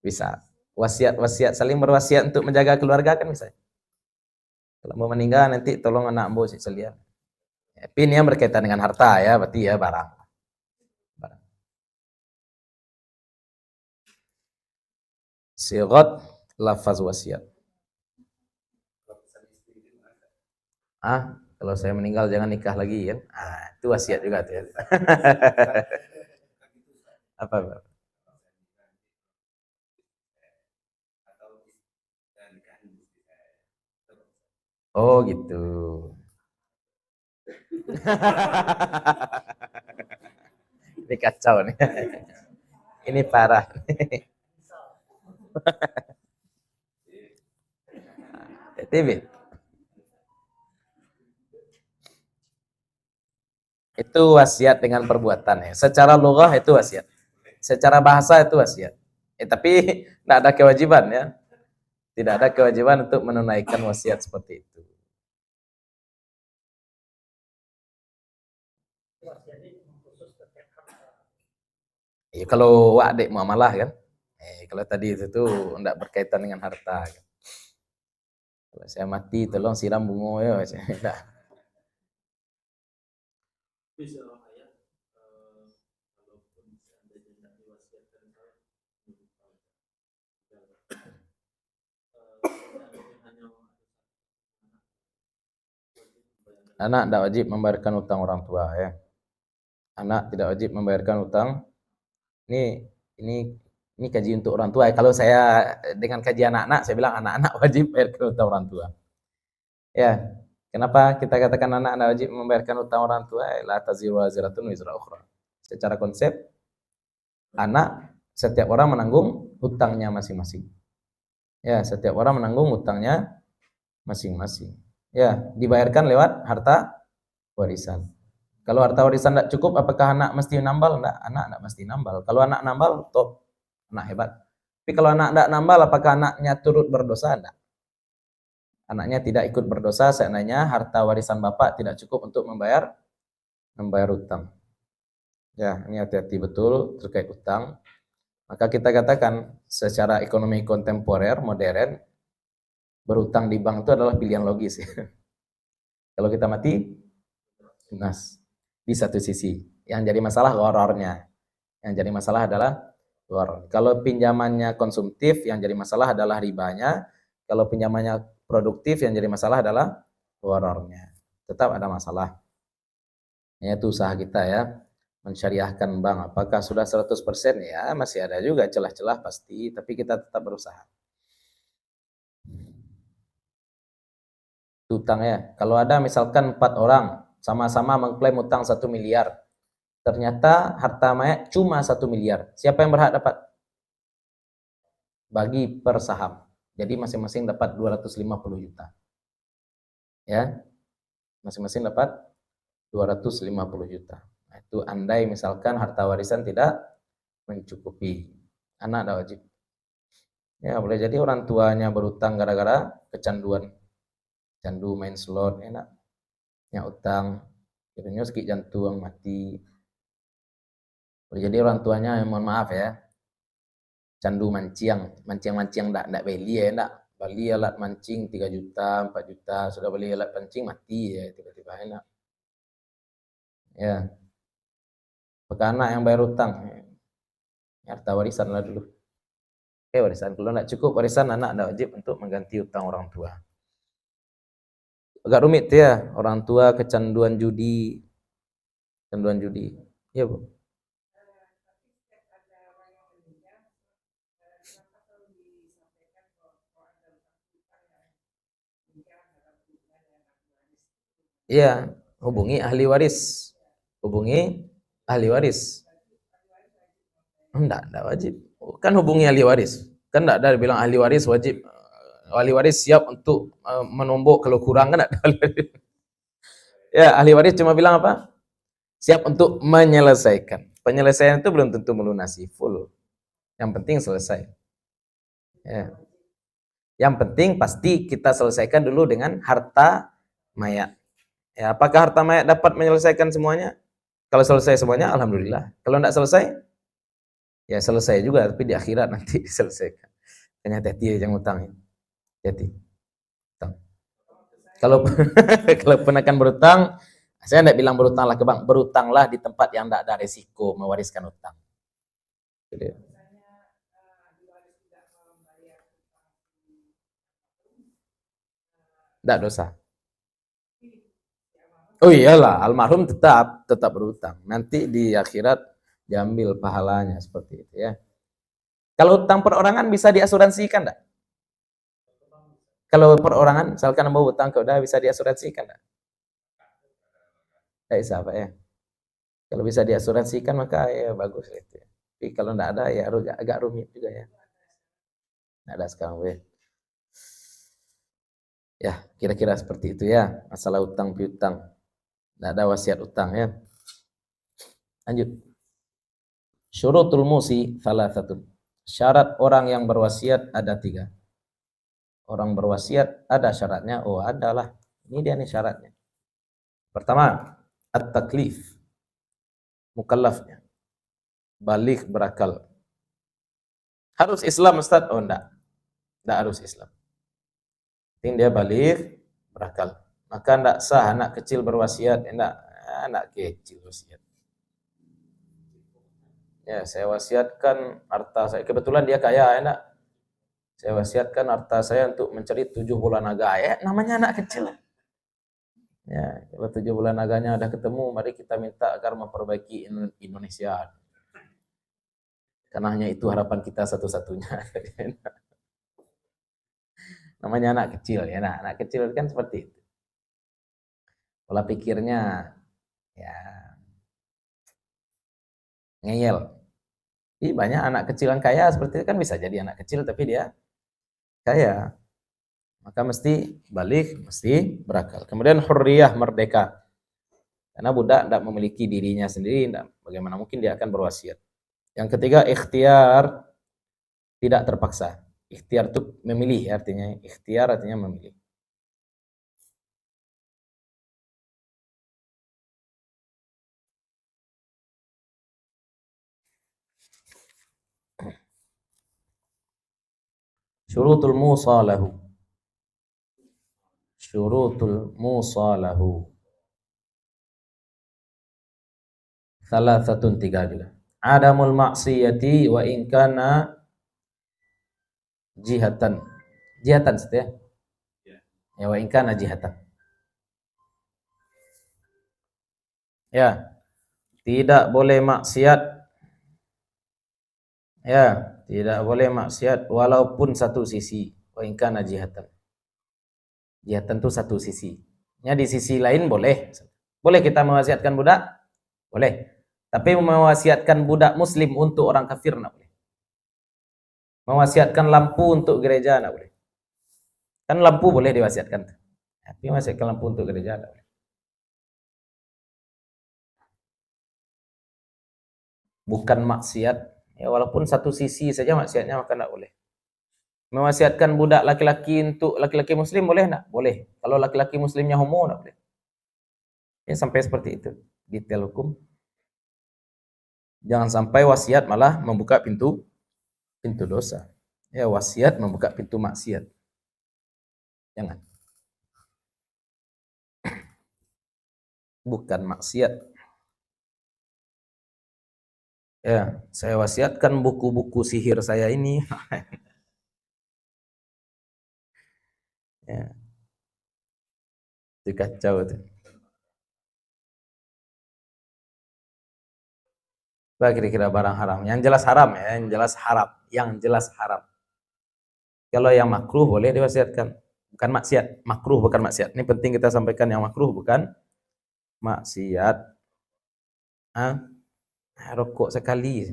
Bisa. Wasiat saling berwasiat untuk menjaga keluarga kan bisa. Kalau mau meninggal nanti tolong anak ambo sekalian. Tapi ini yang berkaitan dengan harta ya, berarti ya barang. Sighat lafaz wasiat. Kalau saya meninggal jangan nikah lagi kan. Itu wasiat juga tuh ya. Apa? Oh gitu. Ini kacau nih. Ini parah. TV. Itu wasiat dengan perbuatan ya. Secara lughah itu wasiat. Secara bahasa itu wasiat. Tapi tidak ada kewajiban ya. Tidak ada kewajiban untuk menunaikan wasiat seperti itu. Ya, kalau wa'dik muamalah kan. Kalau tadi itu tuh tidak berkaitan dengan harta. Kan. Kalau saya mati tolong siram bunga ya. Nah. Anak tidak wajib membayarkan utang orang tua ya. Anak tidak wajib membayarkan utang. Ini kaji untuk orang tua. Kalau saya dengan kaji anak-anak, saya bilang anak-anak wajib membayarkan utang orang tua. Ya, kenapa kita katakan anak-anak wajib membayarkan utang orang tua? La taziru waziratun wizra ukhra. Secara konsep, anak setiap orang menanggung hutangnya masing-masing. Ya, setiap orang menanggung hutangnya masing-masing. Ya, dibayarkan lewat harta warisan. Kalau harta warisan tidak cukup, apakah anak mesti nambal? Enggak, anak tidak mesti nambal. Kalau anak nambal, top, anak hebat. Tapi kalau anak tidak nambal, apakah anaknya turut berdosa? Enggak. Anaknya tidak ikut berdosa, seandainya harta warisan bapak tidak cukup untuk membayar utang. Ya, ini hati-hati betul terkait utang. Maka kita katakan secara ekonomi kontemporer, modern, berutang di bank itu adalah pilihan logis. Kalau kita mati, lunas. Di satu sisi. Yang jadi masalah gharornya. Yang jadi masalah adalah gharor. Kalau pinjamannya konsumtif, yang jadi masalah adalah ribanya. Kalau pinjamannya produktif, yang jadi masalah adalah gharornya. Tetap ada masalah. Itu usaha kita ya, mensyariahkan bank. Apakah sudah 100%? Ya, masih ada juga celah-celah pasti, tapi kita tetap berusaha. Utang ya. Kalau ada misalkan 4 orang sama-sama mengklaim utang 1 miliar. Ternyata harta mayat cuma 1 miliar. Siapa yang berhak dapat? Bagi per saham. Jadi masing-masing dapat 250 juta. Ya. Masing-masing dapat 250 juta. Nah, itu andai misalkan harta warisan tidak mencukupi. Anak ada wajib. Ya, boleh jadi orang tuanya berutang gara-gara kecanduan. Candu main slot, enak. Ya utang, akhirnya sakit jantung, mati. Boleh jadi orang tuanya, mohon maaf ya, candu mancing ndak beli ya, ndak beli alat mancing 3 juta, 4 juta, sudah beli alat mancing mati ya, tiba-tiba enak. Ya, maka anak yang bayar utang, harta warisan lah dulu. Warisan, kalau nggak cukup warisan, anak ada wajib untuk mengganti utang orang tua. Agak rumit ya, orang tua kecanduan judi. Kecanduan judi. Iya, Bu. Iya, hubungi ahli waris. Hubungi ahli waris. Enggak wajib. Kan hubungi ahli waris. Kan enggak ada bilang ahli waris wajib. Ahli waris siap untuk menombok kalau kurang, kan ada. Ya, ahli waris cuma bilang apa? Siap untuk menyelesaikan. Penyelesaian itu belum tentu melunasi full. Yang penting selesai. Ya. Yang penting pasti kita selesaikan dulu dengan harta mayat. Ya, apakah harta mayat dapat menyelesaikan semuanya? Kalau selesai semuanya, alhamdulillah. Kalau tidak selesai, ya selesai juga, tapi di akhirat nanti diselesaikan. Hanya hati-hati jangan utang. Hati. Kalau kalau pun akan berutang, saya tidak bilang berutanglah ke bank, berutanglah di tempat yang tidak ada resiko mewariskan utang. Jadi, tidak dosa. Oh iyalah, almarhum tetap berutang. Nanti di akhirat diambil pahalanya seperti itu ya. Kalau utang perorangan bisa diasuransikan enggak? Kalau perorangan, misalkan mau utang ke udah bisa diasuransikan enggak? Tidak bisa, Pak ya. Kalau bisa diasuransikan maka ya bagus itu. Tapi kalau enggak ada ya agak rumit juga ya. Enggak ada sekarang, Bu. Ya, kira-kira seperti itu ya, masalah utang piutang. Tidak ada wasiat utang ya. Lanjut. Syurutul musi thalathatun. Syarat orang yang berwasiat ada 3. Orang berwasiat ada syaratnya. Oh, adalah. Ini dia nih syaratnya. Pertama, at-taklif. Mukallafnya. Balik berakal. Harus Islam, Ustaz? Oh, enggak. Enggak harus Islam. Penting dia balik berakal. Maka enggak sah anak kecil berwasiat. Enggak. Anak kecil wasiat. Ya, saya wasiatkan harta saya. Kebetulan dia kaya, enak. Saya wasiatkan harta saya untuk mencari 7 bulan naga. Ya, namanya anak kecil. Ya, kalau 7 bulan naganya udah ketemu, mari kita minta agar memperbaiki Indonesia. Karena hanya itu harapan kita satu-satunya. Namanya anak kecil ya. Nah, anak kecil kan seperti itu. Pola pikirnya ya ngeyel. Jadi banyak anak kecil yang kaya seperti itu kan bisa jadi anak kecil tapi dia kaya. Maka mesti balik, mesti berakal. Kemudian hurriyah, merdeka. Karena budak tidak memiliki dirinya sendiri, bagaimana mungkin dia akan berwasiat. Yang ketiga, ikhtiar, tidak terpaksa. Ikhtiar itu memilih, artinya ikhtiar artinya memilih. Syurutul musalahu. syurutul musalahu. Salah satu tiga juga. Adamul maksiyati wa in kana jihatan. Jihatan setia. Ya wa in kana jihatan. Ya, tidak boleh maksiat. Ya, tidak boleh maksiat walaupun satu sisi. Wa in kana jihatan. Jihatan itu satu sisi. Ya di sisi lain boleh. Boleh kita mewasiatkan budak? Boleh. Tapi mewasiatkan budak muslim untuk orang kafir enggak boleh. Mewasiatkan lampu untuk gereja enggak boleh. Kan lampu boleh diwasiatkan. Tapi mewasiatkan lampu untuk gereja enggak boleh. Bukan maksiat, ya walaupun satu sisi saja maksiatnya maka enggak boleh. Mewasiatkan budak laki-laki untuk laki-laki muslim boleh enggak? Boleh. Kalau laki-laki muslimnya homo enggak boleh. Ya sampai seperti itu. Detail hukum. Jangan sampai wasiat malah membuka pintu dosa. Ya wasiat membuka pintu maksiat. Jangan. Bukan maksiat. Ya, saya wasiatkan buku-buku sihir saya ini. Ya. Itu kacau itu. Apa kira-kira barang haram? Yang jelas haram ya, yang jelas haram, yang jelas haram. Kalau yang makruh boleh diwasiatkan, bukan maksiat, makruh bukan maksiat. Ini penting kita sampaikan yang makruh bukan maksiat. Rokok sekali.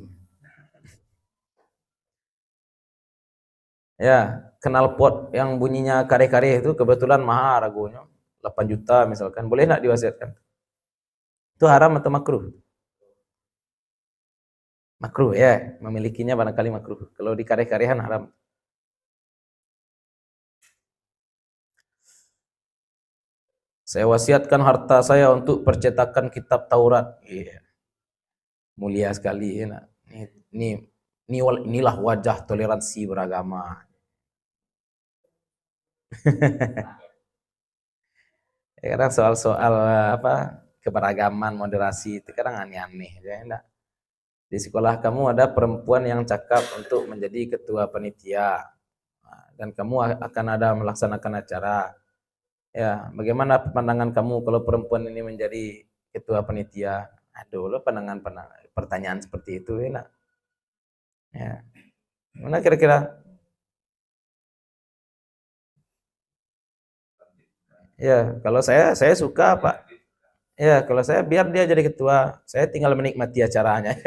Ya, knalpot yang bunyinya kare-kare itu kebetulan mahal harganya, 8 juta misalkan. Boleh enggak diwasiatkan? Itu haram atau makruh? Makruh ya, memilikinya barangkali makruh. Kalau di kare-karehan haram. Saya wasiatkan harta saya untuk percetakan kitab Taurat. Iya. Mulia sekali ya. Inilah wajah toleransi beragama. Ya, kadang soal-soal keberagaman, moderasi itu kadang aneh-aneh ya enggak. Di sekolah kamu ada perempuan yang cakap untuk menjadi ketua panitia. Dan kamu akan ada melaksanakan acara. Ya, bagaimana pandangan kamu kalau perempuan ini menjadi ketua panitia? Aduh, lo pertanyaan seperti itu ya. Ya. Mana kira-kira? Ya, kalau saya suka, Pak. Ya, kalau saya biar dia jadi ketua, saya tinggal menikmati acaranya.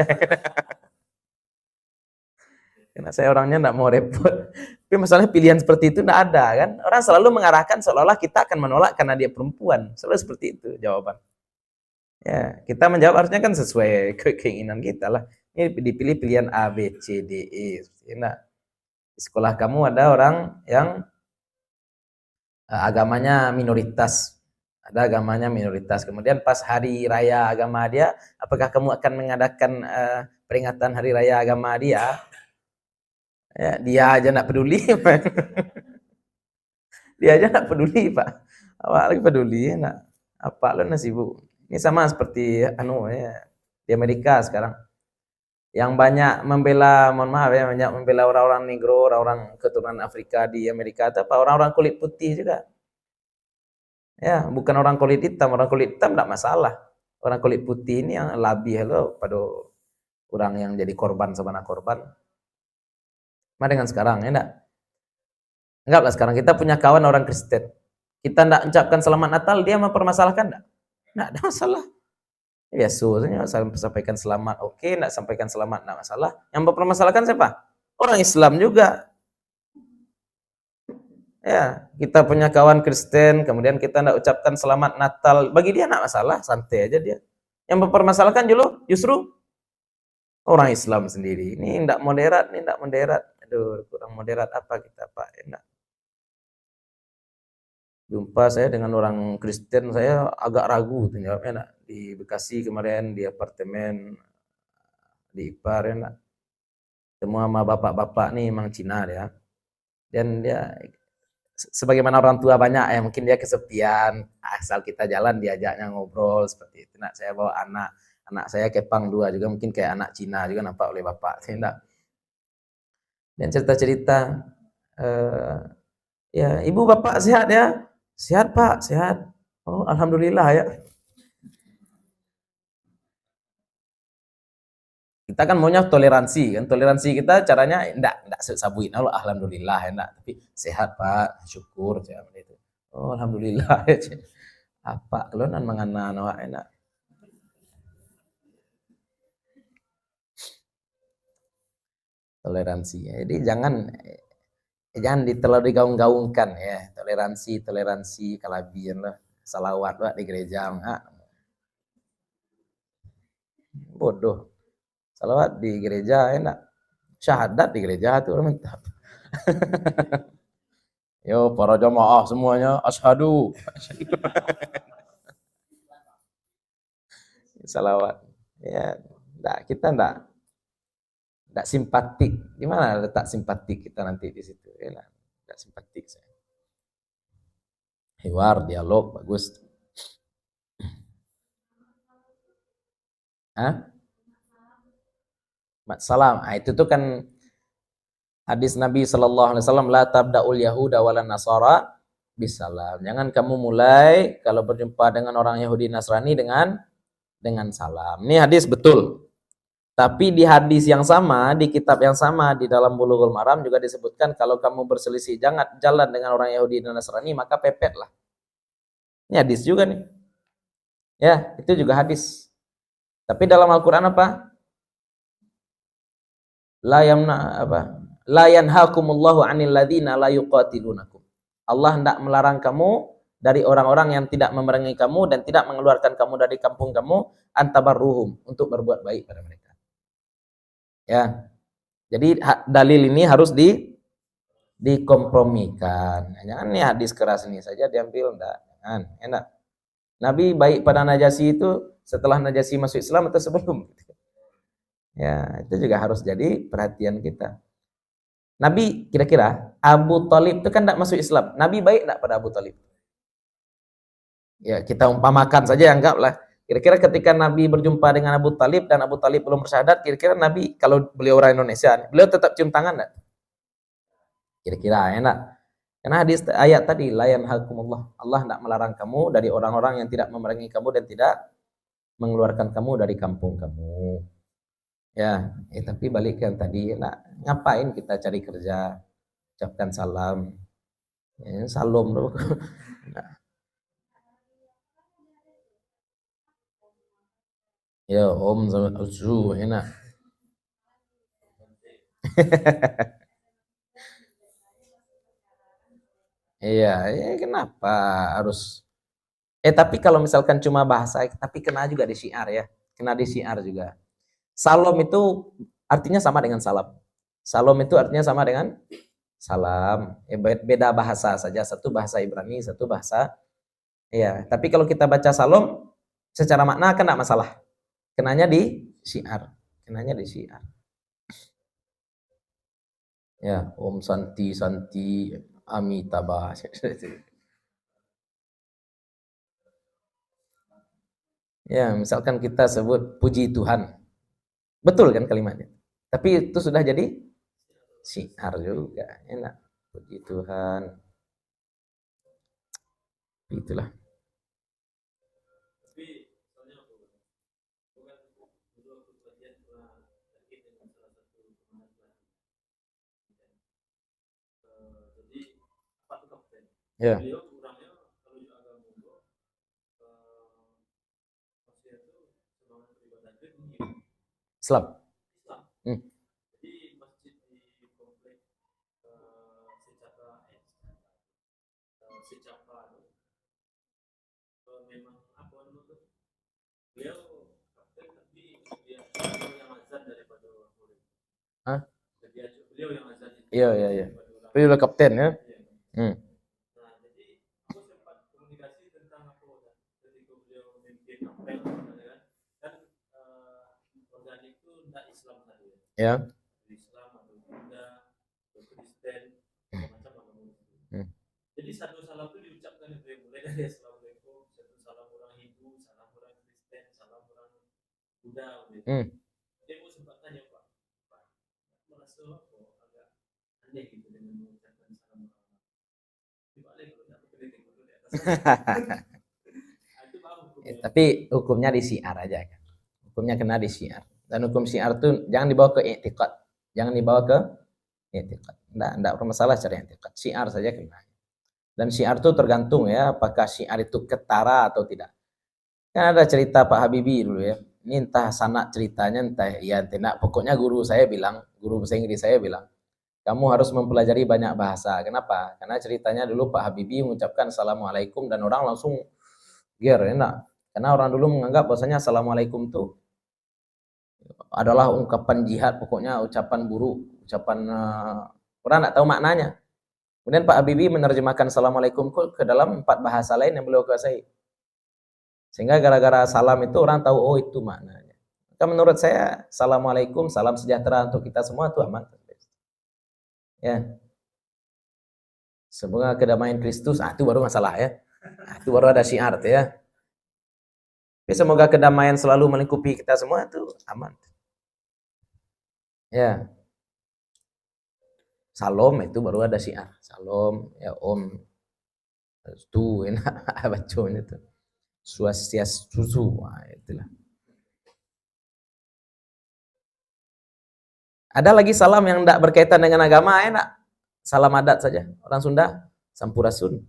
Karena saya orangnya enggak mau repot. Tapi masalahnya pilihan seperti itu enggak ada kan. Orang selalu mengarahkan seolah-olah kita akan menolak karena dia perempuan. Selalu seperti itu jawaban. Ya, kita menjawab harusnya kan sesuai keinginan kita lah. Ini dipilih pilihan A, B, C, D, E. Nah, di sekolah kamu ada orang yang agamanya minoritas. Ada agamanya minoritas. Kemudian pas hari raya agama dia, apakah kamu akan mengadakan peringatan hari raya agama dia? Ya, dia aja enggak peduli. Dia aja enggak peduli, Pak. Awak lagi peduli enggak? Apa lu sibuk? Ini sama seperti ya, di Amerika sekarang. Yang banyak membela, mohon maaf ya, banyak membela orang-orang negro, orang-orang keturunan Afrika di Amerika itu apa? Orang-orang kulit putih juga. Ya, bukan orang kulit hitam. Orang kulit hitam enggak masalah. Orang kulit putih ini yang labih lo pada orang yang jadi korban sebenarnya korban. Sama dengan sekarang ya enggak? Enggaklah sekarang kita punya kawan orang Kristen. Kita enggak ucapkan selamat Natal, dia mempermasalahkan enggak? Enggak ada masalah. Ya suruhnya sampaikan selamat, oke, enggak sampaikan selamat enggak masalah. Yang mempermasalahkan siapa? Orang Islam juga. Ya, kita punya kawan Kristen, kemudian kita enggak ucapkan selamat Natal, bagi dia enggak masalah, santai aja dia. Yang mempermasalahkan justru orang Islam sendiri. Ini enggak moderat, ini enggak moderat. Aduh, kurang moderat apa kita, Pak? Enggak. Jumpa saya dengan orang Kristen, saya agak ragu tuh jawabnya enggak. Di Bekasi kemarin di apartemen di Ipar ya enggak. Semua sama bapak-bapak nih emang Cina dia. Dan dia sebagaimana orang tua banyak ya mungkin dia kesepian, asal kita jalan diajaknya ngobrol seperti itu. Nak saya bawa anak saya kepang 2 juga mungkin kayak anak Cina juga nampak oleh bapak saya enggak. Dan cerita-cerita ya ibu bapak sehat ya? Sehat pak, sehat. Oh alhamdulillah ya. Kita kan maunya toleransi kan, toleransi kita caranya enggak sabuin Allah alhamdulillah enak, tapi sehat pak, syukur saya itu. Oh alhamdulillah ya. Apa kelunan mangana awak enak. Toleransi. Jadi jangan terlalu digaung-gaungkan ya. Toleransi kalabian lah. Salawat lah di gereja enggak. Bodoh. Salawat di gereja enak. Syahadat di gereja tuh mantap. Yo para jamaah semuanya asyhadu. Salawat. Ya, kita enggak simpatik. Di mana letak simpatik kita nanti di situ? Ya, enggak simpatik saya. Hiwar, dialog bagus. Hah? Salam. Nah, itu tuh kan hadis Nabi sallallahu alaihi wasallam, la tabda'ul yahuda walan nasara bisalam. Jangan kamu mulai kalau berjumpa dengan orang Yahudi Nasrani dengan salam. Ini hadis betul. Tapi di hadis yang sama, di kitab yang sama, di dalam Bulughul Maram juga disebutkan kalau kamu berselisih jangan jalan dengan orang Yahudi dan Nasrani, maka pepetlah. Ini hadis juga nih. Ya, itu juga hadis. Tapi dalam Al-Qur'an apa? La yamna apa? La yanhakumullahu 'anil ladzina la yuqatilunakum. Allah hendak melarang kamu dari orang-orang yang tidak memerangi kamu dan tidak mengeluarkan kamu dari kampung kamu, antabarruhum, untuk berbuat baik pada mereka. Ya. Jadi dalil ini harus dikompromikan. Jangan nih hadis keras ini saja diambil, enggak. Jangan, enak. Nabi baik pada Najasyi itu setelah Najasyi masuk Islam atau sebelum? Ya, itu juga harus jadi perhatian kita. Nabi kira-kira Abu Thalib itu kan enggak masuk Islam. Nabi baik enggak pada Abu Thalib? Ya, kita umpamakan saja, anggaplah. Kira-kira ketika Nabi berjumpa dengan Abu Thalib dan Abu Thalib belum bersyahadat, kira-kira Nabi, kalau beliau orang Indonesia, beliau tetap cium tangan enggak? Kira-kira enak. Karena hadis ayat tadi, la yanhakumullah. Allah hendak melarang kamu dari orang-orang yang tidak memerangi kamu dan tidak mengeluarkan kamu dari kampung kamu. Ya, tapi balik ke yang tadi, ngapain kita cari kerja, ucapkan salam. Ya, salam dulu. Ya, Om sama Zu, enak. Iya, ya kenapa harus tapi kalau misalkan cuma bahasa, tapi kena juga di syiar ya. Kena di syiar juga. Salam itu artinya sama dengan salam. Salam itu artinya sama dengan salam. Beda bahasa saja, satu bahasa Ibrani, satu bahasa. Iya, tapi kalau kita baca salam secara makna kan enggak masalah. Kenanya di syiar. Kenanya di syiar. Ya, Om Santi Santi Amitabha. Ya, misalkan kita sebut puji Tuhan. Betul kan kalimatnya? Tapi itu sudah jadi syiar juga. Enak. Puji Tuhan. Itulah. Ya. Islam. Hmm. Hah? Iya, iya, iya. Beliau udah kapten ya. Hmm. Ya. Hmm. Assalamualaikum, salam orang Hindu, salam orang Kristen, salam orang Buddha. Dia mau sempat tanya Pak, merasa kok agak aneh gitu dengan mengucapkan salam orang. Coba deh kalau nggak berkelit dulu di atas. Tapi hukumnya di syiar aja kan. Hukumnya kena di syiar. Dan hukum syiar tuh jangan dibawa ke i'tiqad. Jangan dibawa ke i'tiqad. Enggak bermasalah secara i'tiqad. Syiar saja kena. Dan syiar itu tergantung ya, apakah syiar itu ketara atau tidak. Kan ada cerita Pak Habibie dulu ya. Ini entah sanak ceritanya, entah ya tidak. Pokoknya guru bahasa Inggris saya bilang, kamu harus mempelajari banyak bahasa. Kenapa? Karena ceritanya dulu Pak Habibie mengucapkan Assalamualaikum dan orang langsung ger, enak. Karena orang dulu menganggap bahwasanya Assalamualaikum itu adalah ungkapan jihad, pokoknya ucapan buruk, ucapan orang tidak tahu maknanya. Kemudian Pak Habibie menerjemahkan Assalamualaikum ke dalam 4 bahasa lain yang beliau kuasai. Sehingga gara-gara salam itu orang tahu, oh itu maknanya. Maka menurut saya, Assalamualaikum, salam sejahtera untuk kita semua itu aman. Ya. Semoga kedamaian Kristus, itu baru masalah ya. Itu baru ada syiar ya. Tapi semoga kedamaian selalu melingkupi kita semua itu aman. Ya. Salam itu baru ada syiar. Salam, ya Om. Itu enak bacanya itu. Swastiastu, itulah. Ada lagi salam yang tidak berkaitan dengan agama, enak. Salam adat saja. Orang Sunda, Sampurasun.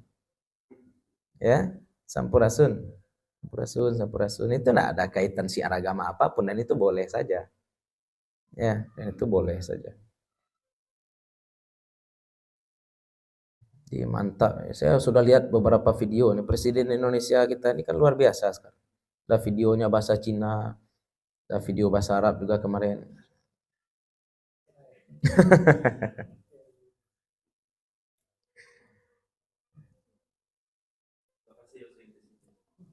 Ya, Sampurasun. Sampurasun. Itu tidak ada kaitan syiar agama apapun, dan itu boleh saja. Ya, dan itu boleh saja. Jadi mantap. Saya sudah lihat beberapa video nih. Presiden Indonesia kita ini kan luar biasa sekarang. Ada videonya bahasa Cina, ada video bahasa Arab juga kemarin.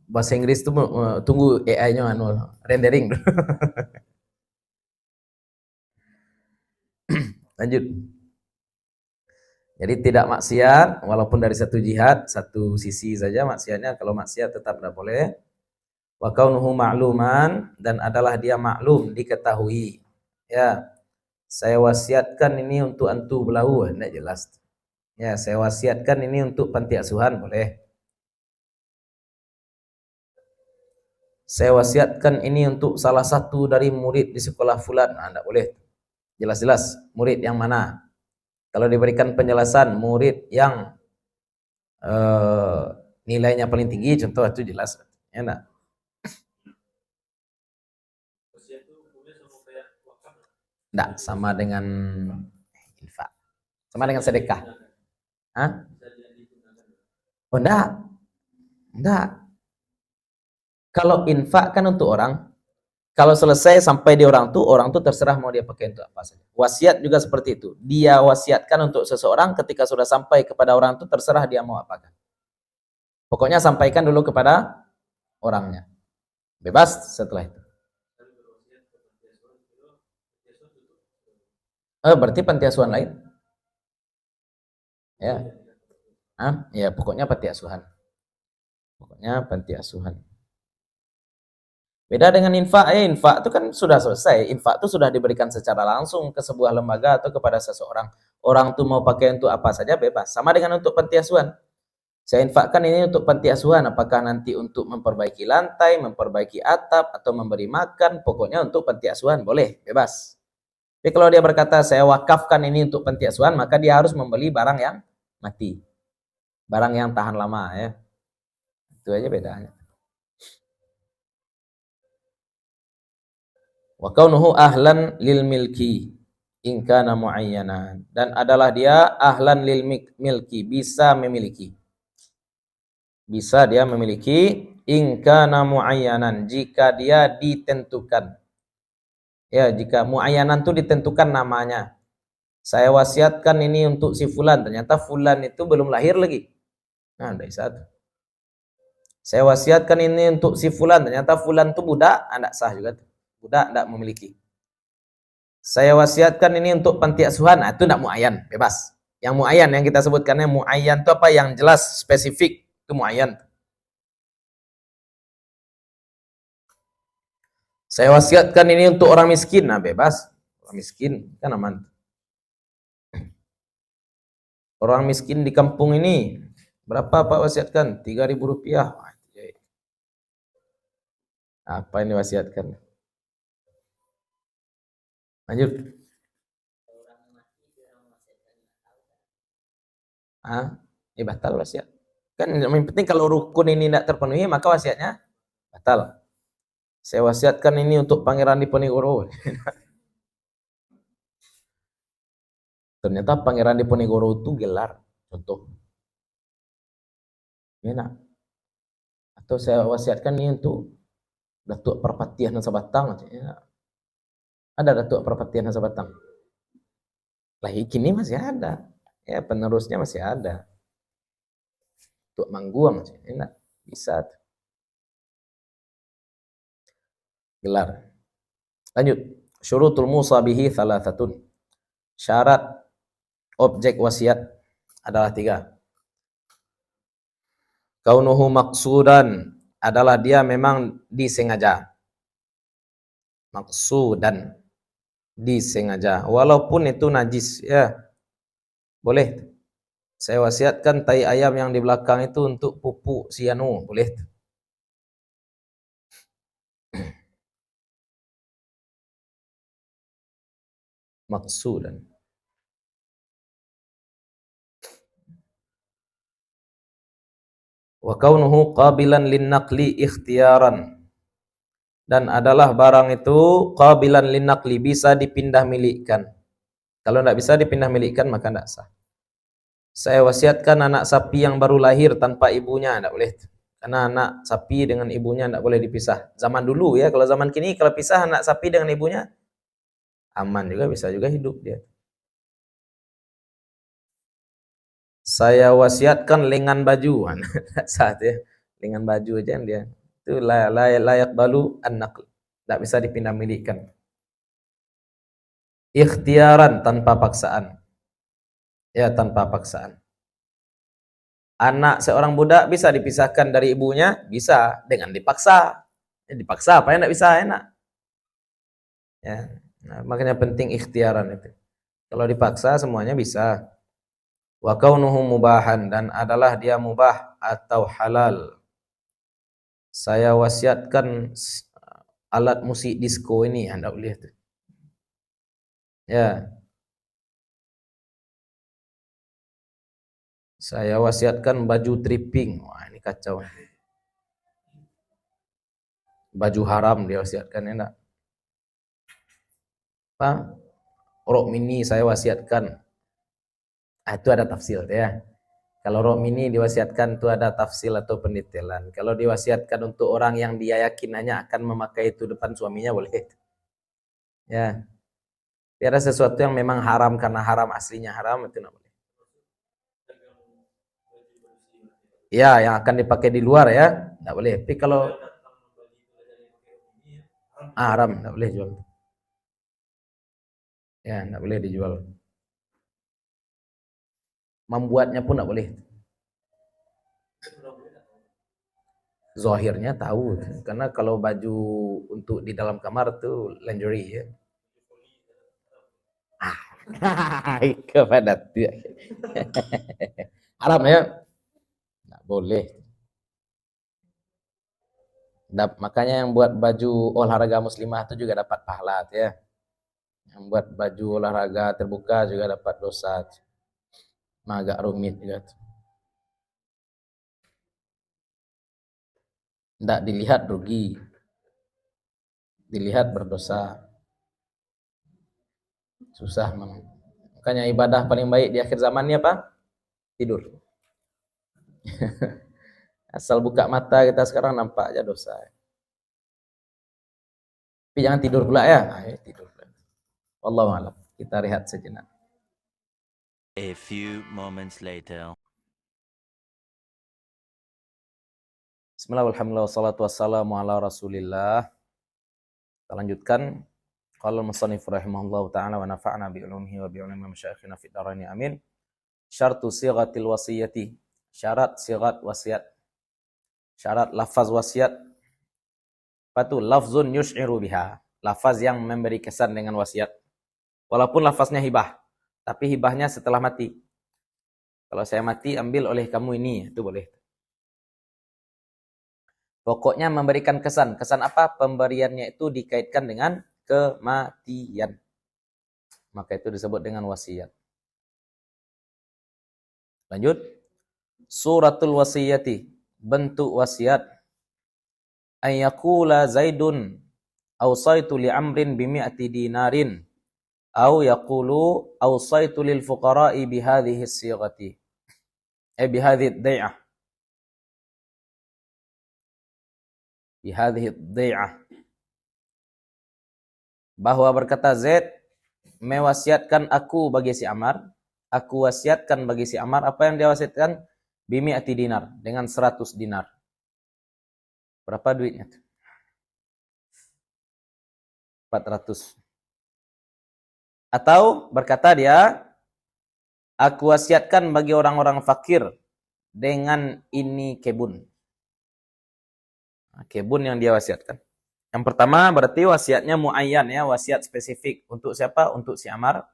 Bahasa Inggris tuh tunggu AI-nya rendering. Lanjut. Jadi tidak maksiat, walaupun dari satu jihad, satu sisi saja maksiatnya. Kalau maksiat tetap tidak boleh. Wa kaunuhu ma'luman, dan adalah dia maklum, diketahui. Ya, saya wasiatkan ini untuk antu belahu, tidak jelas. Ya, saya wasiatkan ini untuk panti asuhan, boleh. Saya wasiatkan ini untuk salah satu dari murid di sekolah fulan, tidak boleh. Jelas-jelas murid yang mana. Kalau diberikan penjelasan murid yang nilainya paling tinggi, contoh itu jelas. Ya enggak? Enggak, sama dengan infak. Sama dengan sedekah. Hah? Oh enggak. Enggak. Kalau infak kan untuk orang. Kalau selesai sampai di orang tuh terserah mau dia pakai untuk apa saja. Wasiat juga seperti itu. Dia wasiatkan untuk seseorang, ketika sudah sampai kepada orang tuh terserah dia mau apakan. Pokoknya sampaikan dulu kepada orangnya. Bebas setelah itu. Berarti panti asuhan lain. Ya. Ya pokoknya panti asuhan. Pokoknya panti asuhan. Beda dengan infak, infak itu kan sudah selesai. Infak itu sudah diberikan secara langsung ke sebuah lembaga atau kepada seseorang. Orang tuh mau pakai untuk apa saja bebas. Sama dengan untuk panti asuhan. Saya infakkan ini untuk panti asuhan. Apakah nanti untuk memperbaiki lantai, memperbaiki atap, atau memberi makan, pokoknya untuk panti asuhan, boleh, bebas. Tapi kalau dia berkata, saya wakafkan ini untuk panti asuhan, maka dia harus membeli barang yang mati. Barang yang tahan lama ya. Itu aja bedanya. Wa kaunuhu ahlan lil milki in kana muayyanan, dan adalah dia ahlan lil milki, bisa memiliki. Bisa dia memiliki in kana muayyanan, jika dia ditentukan. Ya, jika muayyanan itu ditentukan namanya. Saya wasiatkan ini untuk si fulan, ternyata fulan itu belum lahir lagi. Nah, dari satu. Saya wasiatkan ini untuk si fulan, ternyata fulan itu budak, tidak sah juga tuh. Budak tidak memiliki. Saya wasiatkan ini untuk panti asuhan, itu tidak muayyan, bebas. Yang muayyan yang kita sebutkannya muayyan itu apa? Yang jelas, spesifik, itu muayyan. Saya wasiatkan ini untuk orang miskin, nah bebas. Orang miskin kan aman. Orang miskin di kampung ini berapa Pak wasiatkan? 3.000 rupiah. Apa yang diwasiatkan? Lanjut. Batal wasiat. Kan yang penting kalau rukun ini tidak terpenuhi maka wasiatnya batal. Saya wasiatkan ini untuk Pangeran Diponegoro. Ternyata Pangeran Diponegoro itu gelar, contoh. Enak. Atau saya wasiatkan ini untuk Datuk Perpatian Sabatang. Ya. Ada Datuk Perpatian Sabatang. Lah kini masih ada. Ya penerusnya masih ada. Untuk Mangguang, enak. Bisa. Gelar. Lanjut. Syurutul Musa bihi thalathatun. Syarat objek wasiat adalah 3. Kaunuhu maksudan adalah dia memang disengaja. Maksudan disengaja. Walaupun itu najis, ya. Boleh. Saya wasiatkan tai ayam yang di belakang itu untuk pupuk sianu, boleh. Maksudan. Wa kaunuhu qabilan linnaqli ikhtiyaran. Dan adalah barang itu qabilan linnaqli, bisa dipindah milikkan. Kalau tidak bisa dipindah milikkan maka tidak sah. Saya wasiatkan anak sapi yang baru lahir tanpa ibunya, tidak boleh. Karena anak sapi dengan ibunya tidak boleh dipisah. Zaman dulu ya, kalau zaman kini kalau pisah anak sapi dengan ibunya, aman juga, bisa juga hidup dia. Saya wasiatkan lengan baju. Saat ya, lengan baju aja dia. Itu layak balu anak. Tidak bisa dipindah milikkan. Ikhtiaran, tanpa paksaan. Ya, tanpa paksaan. Anak seorang budak bisa dipisahkan dari ibunya? Bisa, dengan dipaksa. Dipaksa apa yang tidak bisa, enak. Ya, nah, makanya penting ikhtiaran itu. Kalau dipaksa semuanya bisa. Wa kaunuhu mubahan, dan adalah dia mubah atau halal. Saya wasiatkan alat musik disco ini, Anda boleh tuh. Ya. Saya wasiatkan baju tripping. Wah, ini kacau. Baju haram dia wasiatkan, enak. Apa? Rok mini saya wasiatkan. Itu ada tafsir ya. Kalau rok mini diwasiatkan itu ada tafsir atau pendetailan. Kalau diwasiatkan untuk orang yang dia yakin hanya akan memakai itu depan suaminya, boleh. Ya. Tiada sesuatu yang memang haram karena haram aslinya haram, itu tidak boleh. Ya, yang akan dipakai di luar ya, tidak boleh. Tapi kalau haram, tidak boleh jual. Ya, tidak boleh dijual. Membuatnya pun tidak boleh. Zahirnya tahu, karena kalau baju untuk di dalam kamar tuh lingerie ya. Kepada haram ya, nggak boleh. Makanya yang buat baju olahraga muslimah itu juga dapat pahala ya. Yang buat baju olahraga terbuka juga dapat dosa. Nah, agak rumit juga. Tidak dilihat rugi, dilihat berdosa. Susah memang. Makanya ibadah paling baik di akhir zaman ini apa? Tidur. Asal buka mata kita sekarang nampak aja dosa. Tapi jangan tidur pula ya. Tidur pula. Wallahu a'lam. Kita rehat sejenak. A few moments later. Bismillah, alhamdulillah, wassalatu wassalamu ala rasulillah. Kita lanjutkan. Qala al-musannif rahimahullahu ta'ala wa nafa'na bi'ulumihi wa bi'ulumi masyayikhina fid dharain amin. Syartu sighatil wasiyati. Syarat sighat wasiat. Syarat lafaz wasiat. Patu lafzun yush'iru biha. Lafaz yang memberi kesan dengan wasiat. Walaupun lafaznya hibah, tapi hibahnya setelah mati. Kalau saya mati, ambil oleh kamu ini, itu boleh. Pokoknya memberikan kesan. Kesan apa? Pemberiannya itu dikaitkan dengan kematian. Maka itu disebut dengan wasiat. Lanjut. Suratul wasiyati. Bentuk wasiat. Ayyakula Zaidun awsaitu li amrin bimi'ati dinarin. Au yaqulu awsaitu lil fuqara'i bihadhihi as-sighati. Bihadhihi ad-dai'ah. Bihadhihi ad-dai'ah. Bahwa berkata Zaid mewasiatkan aku bagi si Ammar, aku wasiatkan bagi si Ammar apa yang dia wasiatkan? Bimi'ati dinar, dengan 100 dinar. Berapa duitnya? 400. Atau berkata dia, aku wasiatkan bagi orang-orang fakir dengan ini kebun. Kebun yang dia wasiatkan. Yang pertama berarti wasiatnya muayyan ya, wasiat spesifik. Untuk siapa? Untuk si Ammar.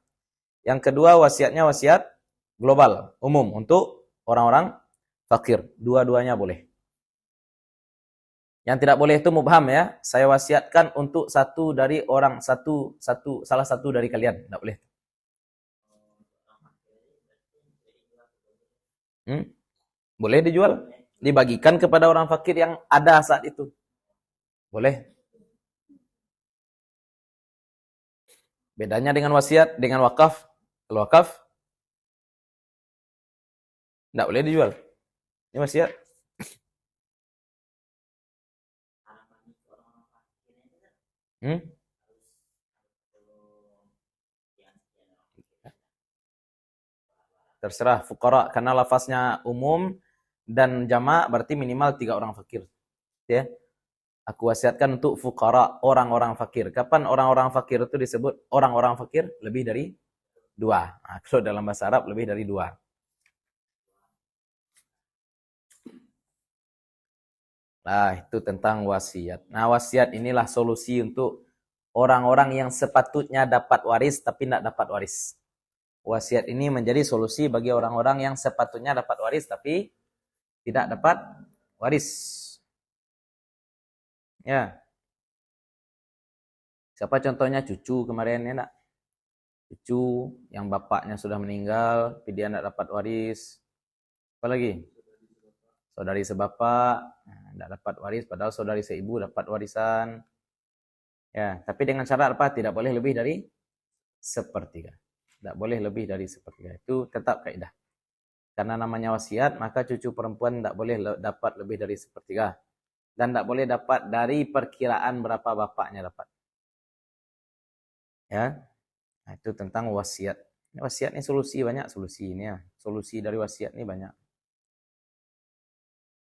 Yang kedua wasiatnya wasiat global, umum, untuk orang-orang fakir. Dua-duanya boleh. Yang tidak boleh itu mubham ya. Saya wasiatkan untuk satu dari orang salah satu dari kalian. Tidak boleh. Boleh dijual. Dibagikan kepada orang fakir yang ada saat itu. Boleh. Bedanya dengan wasiat, dengan wakaf. Kalau wakaf, tidak boleh dijual. Ini wasiat. Terserah fuqara, karena lafaznya umum dan jamak berarti minimal 3 orang fakir. Ya. Aku wasiatkan untuk fuqara, orang-orang fakir. Kapan orang-orang fakir itu disebut orang-orang fakir? Lebih dari 2. Nah, kalau dalam bahasa Arab lebih dari 2. Nah, itu tentang wasiat. Nah, wasiat inilah solusi untuk orang-orang yang sepatutnya dapat waris tapi tidak dapat waris. Wasiat ini menjadi solusi bagi orang-orang yang sepatutnya dapat waris tapi tidak dapat waris. Ya. Siapa contohnya? Cucu kemarin ya nak? Cucu yang bapaknya sudah meninggal tapi dia tidak dapat waris. Apa lagi? Saudari sebapak tidak dapat waris padahal saudari seibu dapat warisan. Ya, tapi dengan syarat apa? Tidak boleh lebih dari sepertiga. Tidak boleh lebih dari sepertiga. Itu tetap kaidah. Karena namanya wasiat, maka cucu perempuan tidak boleh dapat lebih dari sepertiga. Dan tidak boleh dapat dari perkiraan berapa bapaknya dapat. Ya, nah, itu tentang wasiat. Wasiat ini solusi, banyak solusi ini ya. Solusi dari wasiat ini banyak.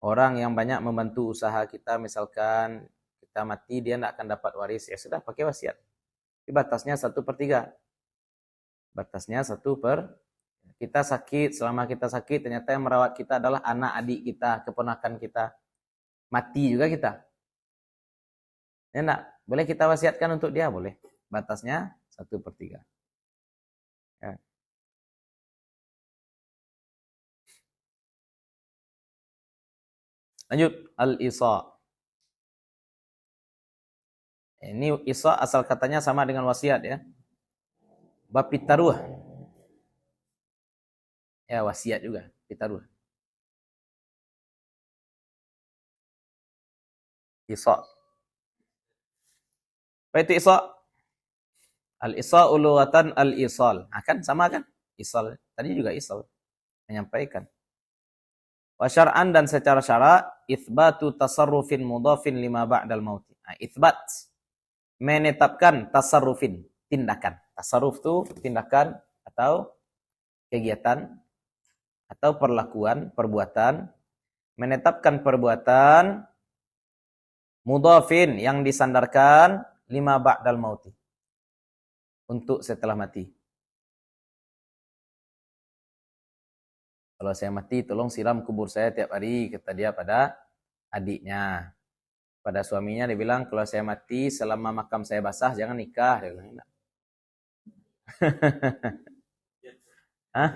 Orang yang banyak membantu usaha kita, misalkan kita mati, dia tidak akan dapat waris. Ya sudah, pakai wasiat. Tapi batasnya 1/3. Batasnya 1/3. Kita sakit, selama kita sakit, ternyata yang merawat kita adalah anak adik kita, keponakan kita. Mati juga kita. Ya enggak? Boleh kita wasiatkan untuk dia? Boleh. Batasnya 1/3. Ya. Lanjut. Al-isa. Ini isa asal katanya sama dengan wasiat ya. Bab pitaruh. Ya, wasiat juga. Pitaruh. Isa. Apa itu isa? Al-isa uluwatan al-isal. Kan sama kan? Isal. Tadi juga isal. Menyampaikan. Wa syar'an dan secara syara, itsbatu tasarrufin mudhafin lima ba'dal maut. Nah, itsbat. Menetapkan tasarrufin. Tindakan. Tasarruf itu tindakan atau kegiatan atau perlakuan, perbuatan. Menetapkan perbuatan mudhafin yang disandarkan lima ba'dal mauti. Untuk setelah mati. Kalau saya mati, tolong siram kubur saya tiap hari, kata dia pada adiknya. Pada suaminya dia bilang, kalau saya mati selama makam saya basah jangan nikah. Dia bilang, enggak. Hah?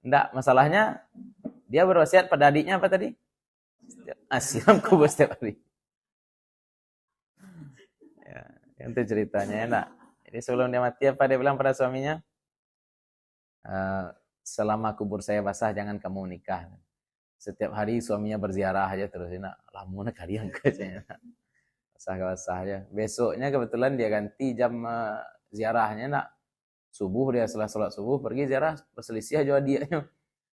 Enggak, masalahnya dia berwasiat pada adiknya apa tadi? Siram kubur setiap hari. Ya, itu ceritanya enak. Jadi sebelum dia mati apa dia bilang pada suaminya? Selama kubur saya basah jangan kamu nikah. Setiap hari suaminya berziarah aja terus. Enak, lamun kalian kayaknya. Basah aja. Besoknya kebetulan dia ganti jam ziarahnya nak. Subuh dia setelah sholat subuh pergi ziarah, berselisih aja dia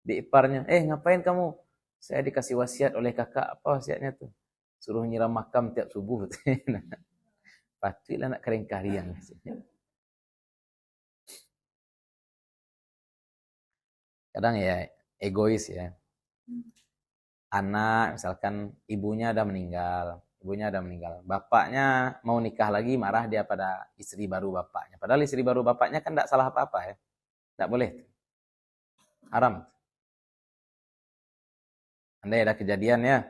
di iparnya. Ngapain kamu? Saya dikasih wasiat oleh kakak. Apa wasiatnya tuh? Suruh nyiram makam tiap subuh. Patutlah nak kering kalian. Kadang ya egois ya. Anak misalkan ibunya udah meninggal. Bapaknya mau nikah lagi, marah dia pada istri baru bapaknya. Padahal istri baru bapaknya kan tidak salah apa-apa ya. Tidak boleh. Haram. Andai ada kejadian ya.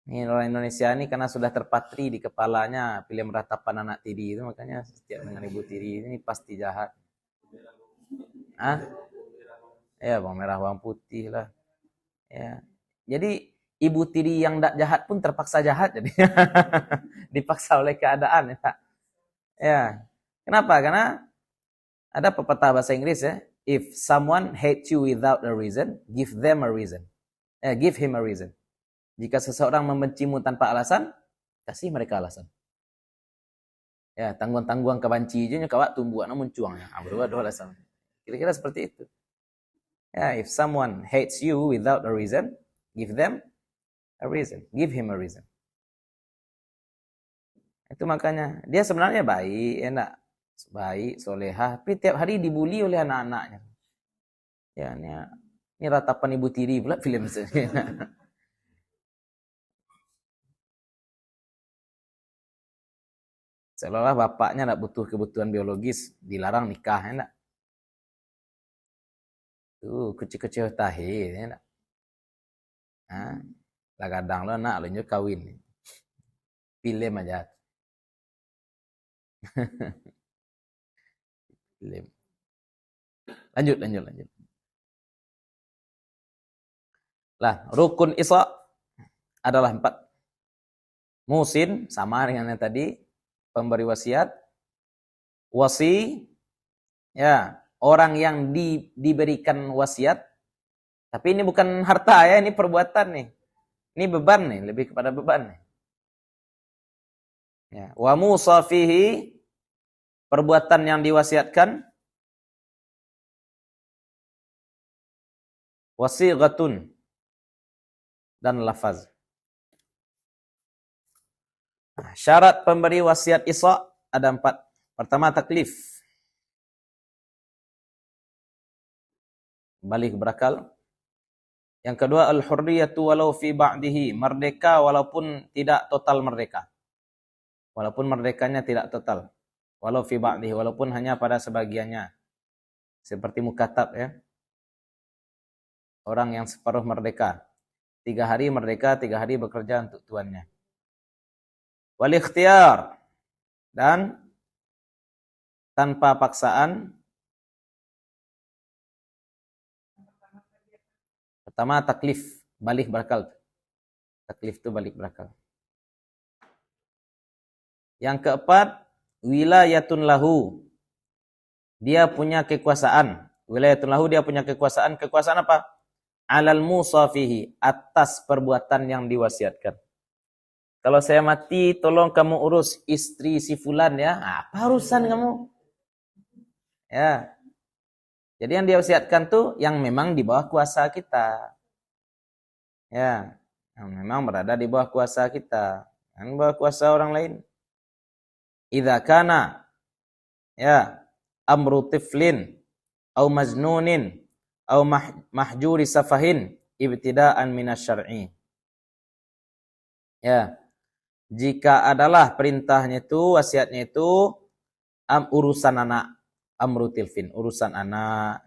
Ini orang Indonesia ini karena sudah terpatri di kepalanya pilih meratapan anak tiri itu, makanya setiap dengan ibu tiri ini pasti jahat. Ya, bawang merah, bawang putih lah. Ya. Jadi ibu tiri yang tidak jahat pun terpaksa jahat jadi dipaksa oleh keadaan ya. Ya. Kenapa? Karena ada pepatah bahasa Inggris ya, if someone hates you without a reason, give them a reason. Give him a reason. Jika seseorang membencimu tanpa alasan, kasih mereka alasan. Ya, tangguang-tangguang kebanci aja kawak tumbuh namun cuangnya. Berdua dua alasan. Kira-kira seperti itu. Ya, if someone hates you without a reason, give them a reason. Give him a reason. Itu makanya dia sebenarnya baik, enak, baik, solehah, tapi tiap hari dibully oleh anak-anaknya. Ya, ini ratapan ibu tiri pula film sebenarnya. Seolah-olah bapaknya tidak butuh kebutuhan biologis, dilarang nikah, enak. Tuh, kecil-kecil tahi, enak. Lah kadang lo nak lanjut kawin. Film aja. Film. Lanjut. Lah, rukun Isra adalah 4. Musin, sama dengan yang tadi, pemberi wasiat. Wasi, ya, orang yang diberikan wasiat. Tapi ini bukan harta ya, ini perbuatan nih. Ini beban nih, lebih kepada beban nih. Ya, wa musafihi, perbuatan yang diwasiatkan. Wasighatun, dan lafaz. Syarat pemberi wasiat Isra ada 4. Pertama, taklif. Balik berakal. Yang kedua, al-hurriyatu walau fi ba'dihi. Merdeka walaupun tidak total merdeka. Walaupun merdekanya tidak total. Walau fi ba'dihi. Walaupun hanya pada sebagiannya. Seperti mukatab ya. Orang yang separuh merdeka. 3 hari merdeka, 3 hari bekerja untuk tuannya. Wal ikhtiyar. Dan tanpa paksaan. Pertama, taklif. Balik berakal. Taklif itu balik berakal. Yang keempat, wilayatun lahu. Dia punya kekuasaan. Wilayatun lahu, dia punya kekuasaan. Kekuasaan apa? Alal musafihi, atas perbuatan yang diwasiatkan. Kalau saya mati, tolong kamu urus istri si fulan ya. Apa urusan kamu? Ya. Jadi yang diwasiatkan tuh yang memang di bawah kuasa kita. Ya. Yang memang berada di bawah kuasa kita. Yang bawah kuasa orang lain. Idza kana ya amru tiflin au majnunin au mahjuri safahin ibtidaan minasyar'i. Ya. Jika adalah perintahnya itu, wasiatnya itu urusan anak, amru tilfin, urusan anak,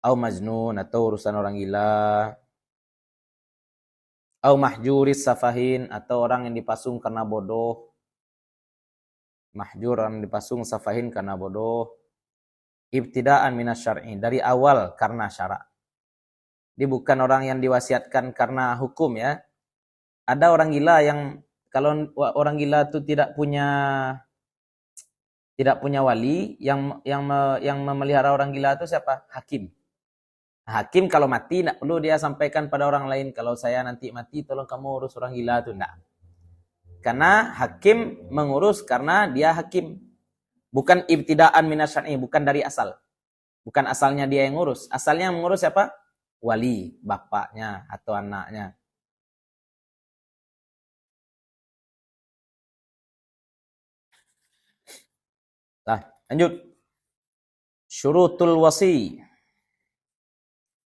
au majnun atau urusan orang gila, Au mahjuris safahin, atau orang yang dipasung karena bodoh. Mahjur, orang dipasung, safahin karena bodoh. Ibtidaan minas syar'i, dari awal karena syarak. Dia bukan orang yang diwasiatkan karena hukum ya. Ada orang gila yang, kalau orang gila itu tidak punya wali, yang memelihara orang gila itu siapa? Hakim. Hakim kalau mati tidak perlu dia sampaikan pada orang lain, kalau saya nanti mati tolong kamu urus orang gila itu, enggak. Karena hakim mengurus karena dia hakim. Bukan ibtidaan minas syar'i, bukan dari asal. Bukan asalnya dia yang ngurus. Asalnya yang mengurus siapa? Wali, bapaknya atau anaknya. Nah, lanjut. Syurutul wasi.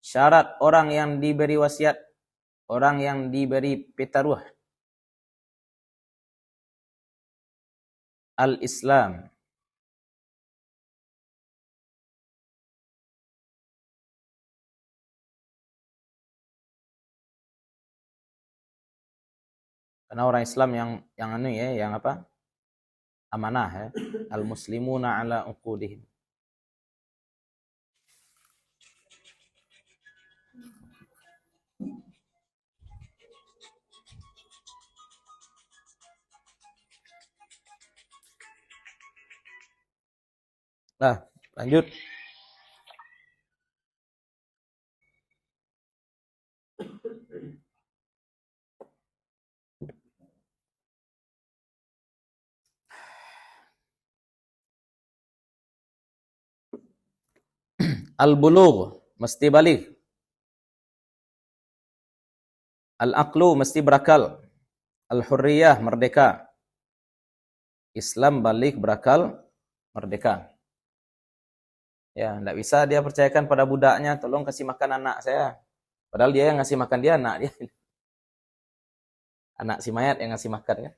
Syarat orang yang diberi wasiat, orang yang diberi pitaruh. Al-Islam. Karena orang Islam yang anu ya, yang apa? Amanah ya. Al-muslimuna ala uqudihim. Nah, lanjut. Al-bulugh, mesti balik. Al-aqlu, mesti berakal. Al-hurriyah, merdeka. Islam balik, berakal, merdeka. Ya, tidak bisa dia percayakan pada budaknya, tolong kasih makan anak saya. Padahal dia yang ngasih makan dia, anak dia. Anak si mayat yang ngasih makan kan.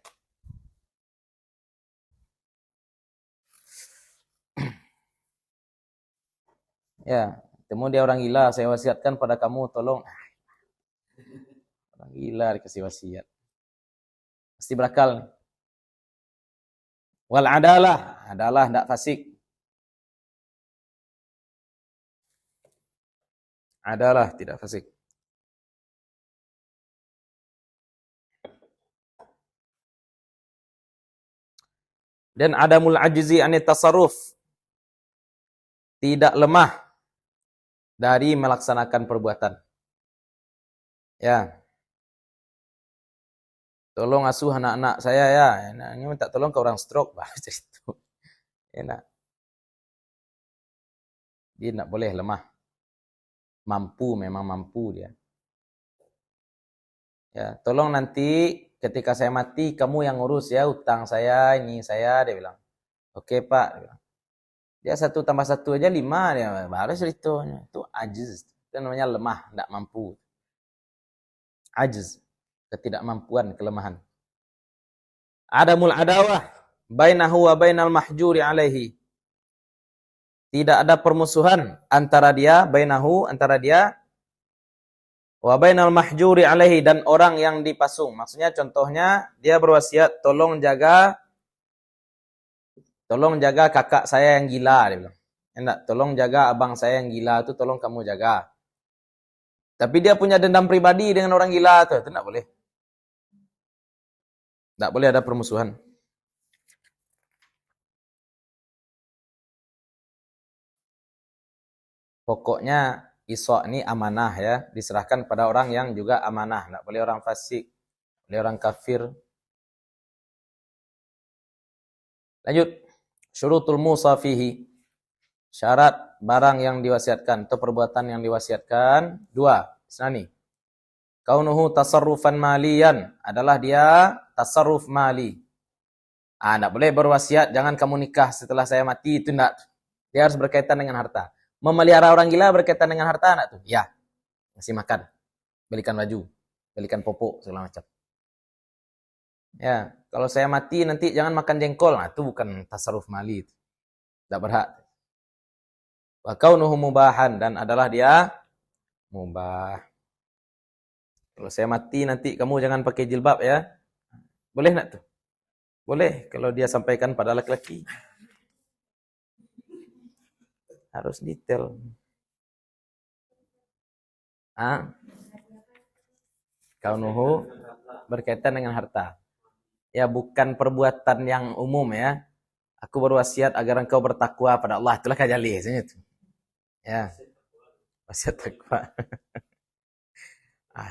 Ya, temu dia orang gila, saya wasiatkan pada kamu, tolong. Orang gila dikasih wasiat. Mesti berakal. Wal adalah, tidak fasik. Adalah tidak fasik. Dan adamul ajzi anit tasarruf. Tidak lemah dari melaksanakan perbuatan. Ya. Tolong asuh anak-anak saya ya. Ini minta tolong ke orang stroke. Enak. Dia tidak boleh lemah. Mampu, memang mampu dia. Ya, tolong nanti ketika saya mati kamu yang ngurus ya utang saya, ini saya, dia bilang. Oke Pak. Dia bilang. Dia 1 tambah 1 aja 5 dia. Baru ceritanya. Itu ajiz. Itu namanya lemah, tidak mampu. Ajiz. Ketidakmampuan, kelemahan. Adamul adawah bainahu wa bainal mahjuri alaihi. Tidak ada permusuhan antara dia, bainahu, antara dia, wa bainal mahjuri alaihi, dan orang yang dipasung. Maksudnya contohnya dia berwasiat tolong jaga kakak saya yang gila, dia bilang. Enggak, tolong jaga abang saya yang gila itu, tolong kamu jaga. Tapi dia punya dendam pribadi dengan orang gila itu enggak boleh. Enggak boleh ada permusuhan. Pokoknya iswa ini amanah ya, diserahkan pada orang yang juga amanah, enggak boleh orang fasik, boleh orang kafir. Lanjut. Syurutul musa fihi. Syarat barang yang diwasiatkan atau perbuatan yang diwasiatkan 2. Senani. Kaunuhu tasarrufan maliyan, adalah dia tasarruf mali. Enggak boleh berwasiat jangan kamu nikah setelah saya mati, itu enggak. Dia harus berkaitan dengan harta. Memelihara orang gila berkaitan dengan harta enggak tuh? Ya. Ngasih makan, belikan baju, belikan popok segala macam. Ya, kalau saya mati nanti jangan makan jengkol. Nah, itu bukan tasarruf mali. Tidak berhak. Wa kaunuhu mubahan, dan adalah dia mubah. Kalau saya mati nanti kamu jangan pakai jilbab ya. Boleh nak tuh? Boleh kalau dia sampaikan pada laki-laki. Harus detail. Kaunuhu berkaitan dengan harta. Ya bukan perbuatan yang umum ya. Aku berwasiat agar engkau bertakwa pada Allah. Itulah kajali. Ya. Wasiat takwa.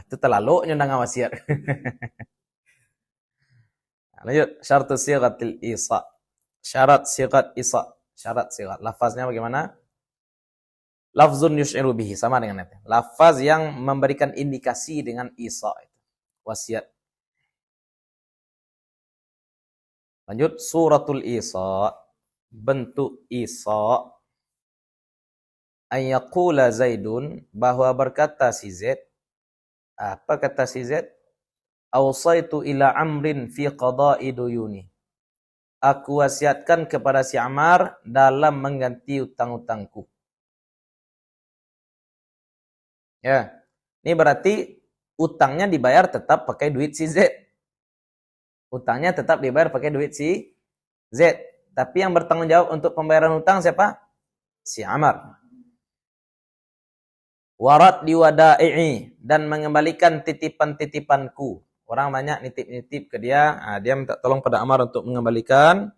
Itu terlalu nyundang wasiat. Lanjut, syartu sighatil isa. Syarat sighat isa. Syarat sighat. Lafaznya bagaimana? Lafzun yush'iru bihi, sama dengan itu. Lafaz yang memberikan indikasi dengan isa itu. Wasiat. Lanjut, suratul isa. Bentuk isa. Ayyaqula Zaidun, bahwa berkata si Zaid. Apa kata si Zaid? Awsaitu ila amrin fi qada'i duyuni. Aku wasiatkan kepada si Ammar dalam mengganti utang-utangku. Ya. Ini berarti utangnya dibayar tetap pakai duit si Z. Utangnya tetap dibayar pakai duit si Z. Tapi yang bertanggung jawab untuk pembayaran utang siapa? Si Ammar. Warat diwada'i, dan mengembalikan titipan-titipanku. Orang banyak nitip-nitip ke dia, dia minta tolong pada Ammar untuk mengembalikan.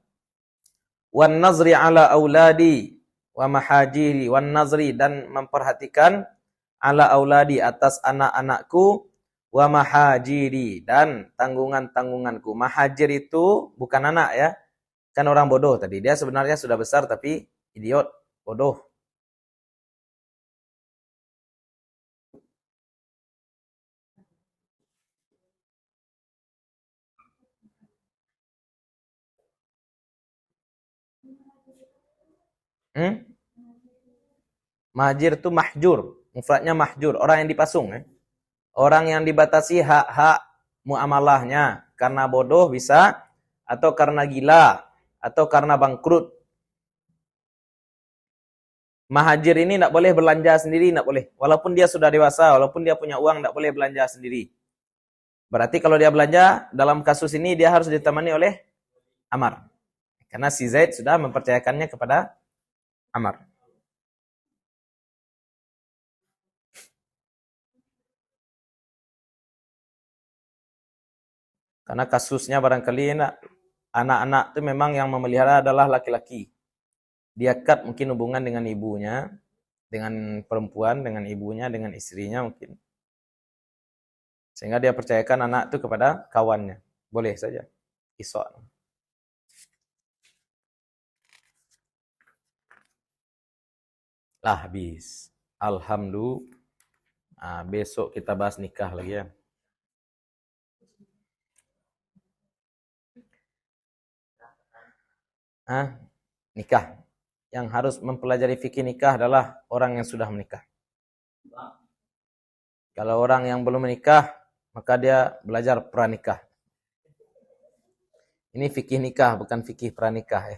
Wan nazri ala auladi wa mahajiri, wan nazri, dan memperhatikan ala auladi, atas anak-anakku, wa mahajiri, dan tanggungan-tanggunganku. Mahajir itu bukan anak ya. Kan orang bodoh tadi. Dia sebenarnya sudah besar tapi idiot, bodoh. Mahjir itu mahjur, mufradnya mahjur, orang yang dipasung ya. Orang yang dibatasi hak-hak muamalahnya karena bodoh bisa, atau karena gila, atau karena bangkrut. Mahajir ini tidak boleh belanja sendiri, tidak boleh. Walaupun dia sudah dewasa, walaupun dia punya uang, tidak boleh belanja sendiri. Berarti kalau dia belanja, dalam kasus ini dia harus ditemani oleh Ammar. Karena si Zaid sudah mempercayakannya kepada Ammar. Karena kasusnya barangkali anak-anak itu memang yang memelihara adalah laki-laki. Dia kat mungkin hubungan dengan ibunya, dengan perempuan, dengan ibunya, dengan istrinya mungkin. Sehingga dia percayakan anak itu kepada kawannya. Boleh saja. Iswa. Lah habis. Alhamdulillah. Besok kita bahas nikah lagi ya. Nikah. Yang harus mempelajari fikih nikah adalah orang yang sudah menikah. Kalau orang yang belum menikah, maka dia belajar pranikah. Ini fikih nikah, bukan fikih pranikah ya.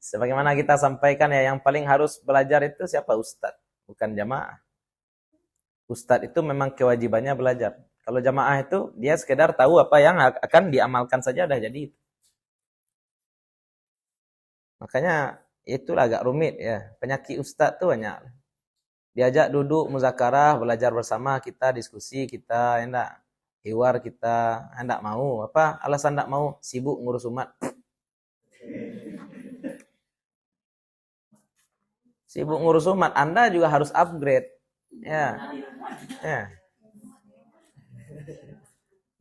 Sebagaimana kita sampaikan ya, yang paling harus belajar itu siapa? Ustadz, bukan jamaah. Ustadz itu memang kewajibannya belajar. Kalau jamaah itu dia sekedar tahu apa yang akan diamalkan saja udah jadi. Makanya itulah agak rumit ya. Penyakit ustadz tuh banyak. Diajak duduk muzakarah, belajar bersama, kita diskusi, kita enggak hiwar, kita enggak mau. Apa alasan enggak mau? Sibuk ngurus umat. Sibuk ngurus umat, Anda juga harus upgrade. Ya.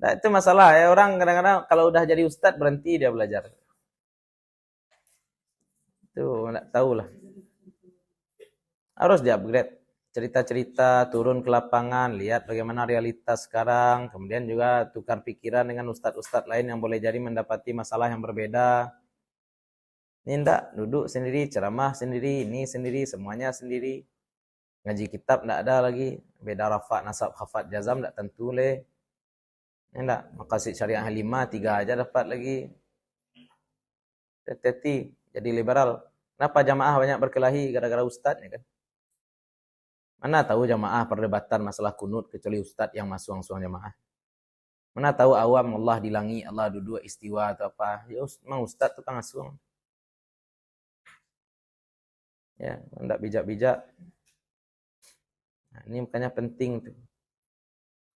Nah, itu masalah ya, orang kadang-kadang kalau udah jadi ustadz berhenti dia belajar. Itu enggak tahu lah. Harus di-upgrade. Cerita-cerita, turun ke lapangan, lihat bagaimana realitas sekarang, kemudian juga tukar pikiran dengan ustadz-ustadz lain yang boleh jadi mendapati masalah yang berbeda. Ini enggak, duduk sendiri, ceramah sendiri, ini sendiri, semuanya sendiri. Ngaji kitab enggak ada lagi, beda rafa, nasab, khafat, jazam enggak tentu leh. Enggak, maqasid syariah 5, 3 aja dapat lagi. Hati-hati, jadi liberal. Kenapa jamaah banyak berkelahi gara-gara ustadznya kan? Mana tahu jamaah perdebatan masalah kunut kecuali ustadz yang masuang-suang jamaah. Mana tahu awam Allah di langit, Allah duduk istiwa atau apa. Ya memang ustadz tukang asuang. Ya, enggak bijak-bijak. Nah, ini makanya penting tuh.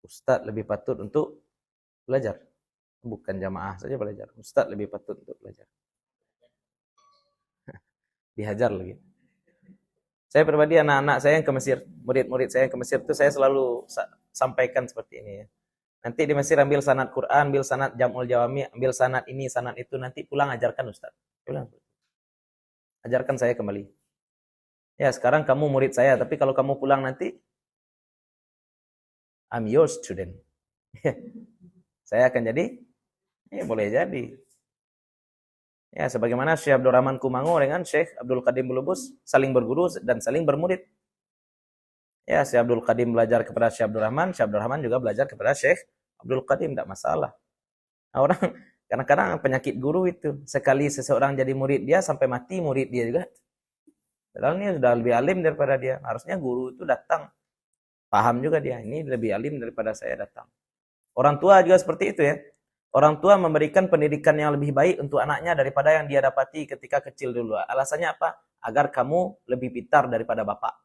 Ustadz lebih patut untuk belajar. Bukan jamaah saja belajar. Ustadz lebih patut untuk belajar. Dihajar lagi. Saya pribadi anak-anak saya yang ke Mesir, murid-murid saya yang ke Mesir itu saya selalu sampaikan seperti ini ya. Nanti di Mesir ambil sanad Quran, ambil sanad Jam'ul Jawami, ambil sanad ini, sanad itu, nanti pulang ajarkan Ustaz. Pulang. Ajarkan saya kembali. Ya, sekarang kamu murid saya, tapi kalau kamu pulang nanti I'm your student. Saya akan jadi, ya boleh jadi. Ya, sebagaimana Syekh Abdul Rahman Kumango dengan Syekh Abdul Qadim Bulubus saling berguru dan saling bermurid. Ya, Syekh Abdul Qadim belajar kepada Syekh Abdul Rahman juga belajar kepada Syekh Abdul Qadim, tidak masalah. Nah, orang kadang-kadang penyakit guru itu, sekali seseorang jadi murid dia sampai mati murid dia juga. Padahal ini sudah lebih alim daripada dia. Harusnya guru itu datang, paham juga dia, ini lebih alim daripada saya datang. Orang tua juga seperti itu ya. Orang tua memberikan pendidikan yang lebih baik untuk anaknya daripada yang dia dapati ketika kecil dulu. Alasannya apa? Agar kamu lebih pintar daripada bapak.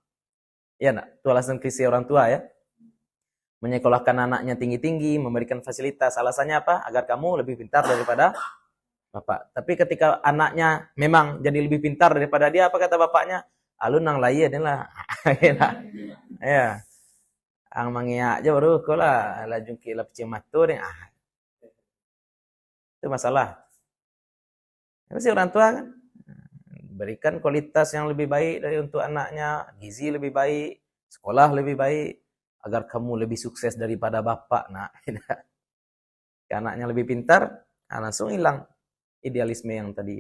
Ya nak, itu alasan klise orang tua ya. Menyekolahkan anaknya tinggi-tinggi, memberikan fasilitas. Alasannya apa? Agar kamu lebih pintar daripada bapak. Tapi ketika anaknya memang jadi lebih pintar daripada dia, apa kata bapaknya? Alun nang lain lah. Ya. Ang mangiak aja baru kau lah. Lajungki lah pecimatur. Itu masalah. Pasti orang tua kan berikan kualitas yang lebih baik dari untuk anaknya, gizi lebih baik, sekolah lebih baik, agar kamu lebih sukses daripada bapak. Nah, anaknya lebih pintar, langsung hilang idealisme yang tadi.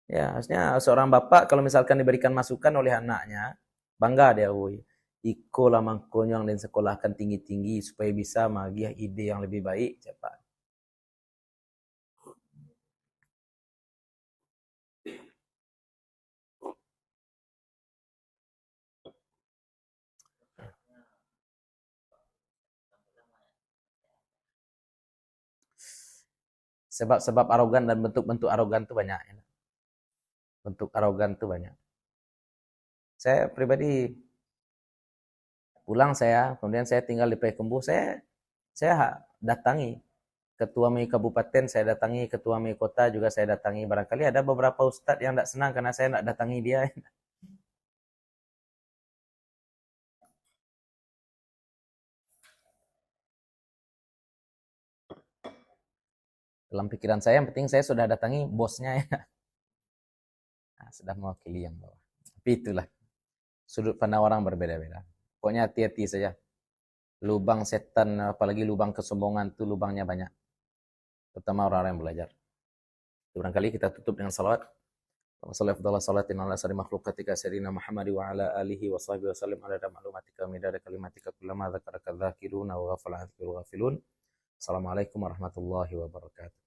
Ya, harusnya seorang bapak kalau misalkan diberikan masukan oleh anaknya, bangga dia, woi. Iko lah mangkonyong dan sekolahkan tinggi-tinggi supaya bisa magiah ide yang lebih baik, cepat. Sebab arogan dan bentuk-bentuk arogan itu banyak. Bentuk arogan itu banyak. Saya pribadi pulang kemudian saya tinggal di Payakumbuh, saya datangi ketua MI kabupaten, saya datangi ketua MI kota juga saya datangi. Barangkali ada beberapa ustadz yang tidak senang karena saya tidak datangi dia. Dalam pikiran saya, yang penting saya sudah datangi bosnya ya. Nah, sudah mewakili yang bawah. Tapi itulah, sudut pandang orang berbeda-beda. Pokoknya hati-hati saja. Lubang setan, apalagi lubang kesombongan itu lubangnya banyak. Terutama orang-orang yang belajar. Barangkali kita tutup dengan salawat. Wassalamualaikum warahmatullahi wabarakatuh. Muhammad wa ala alihi wa sahbihi wa sallim ala ma'lumatika midada kalimatika kullama dzakaraka dzakiruna wa ghafala anzikul ghafilun. Assalamualaikum warahmatullahi wabarakatuh.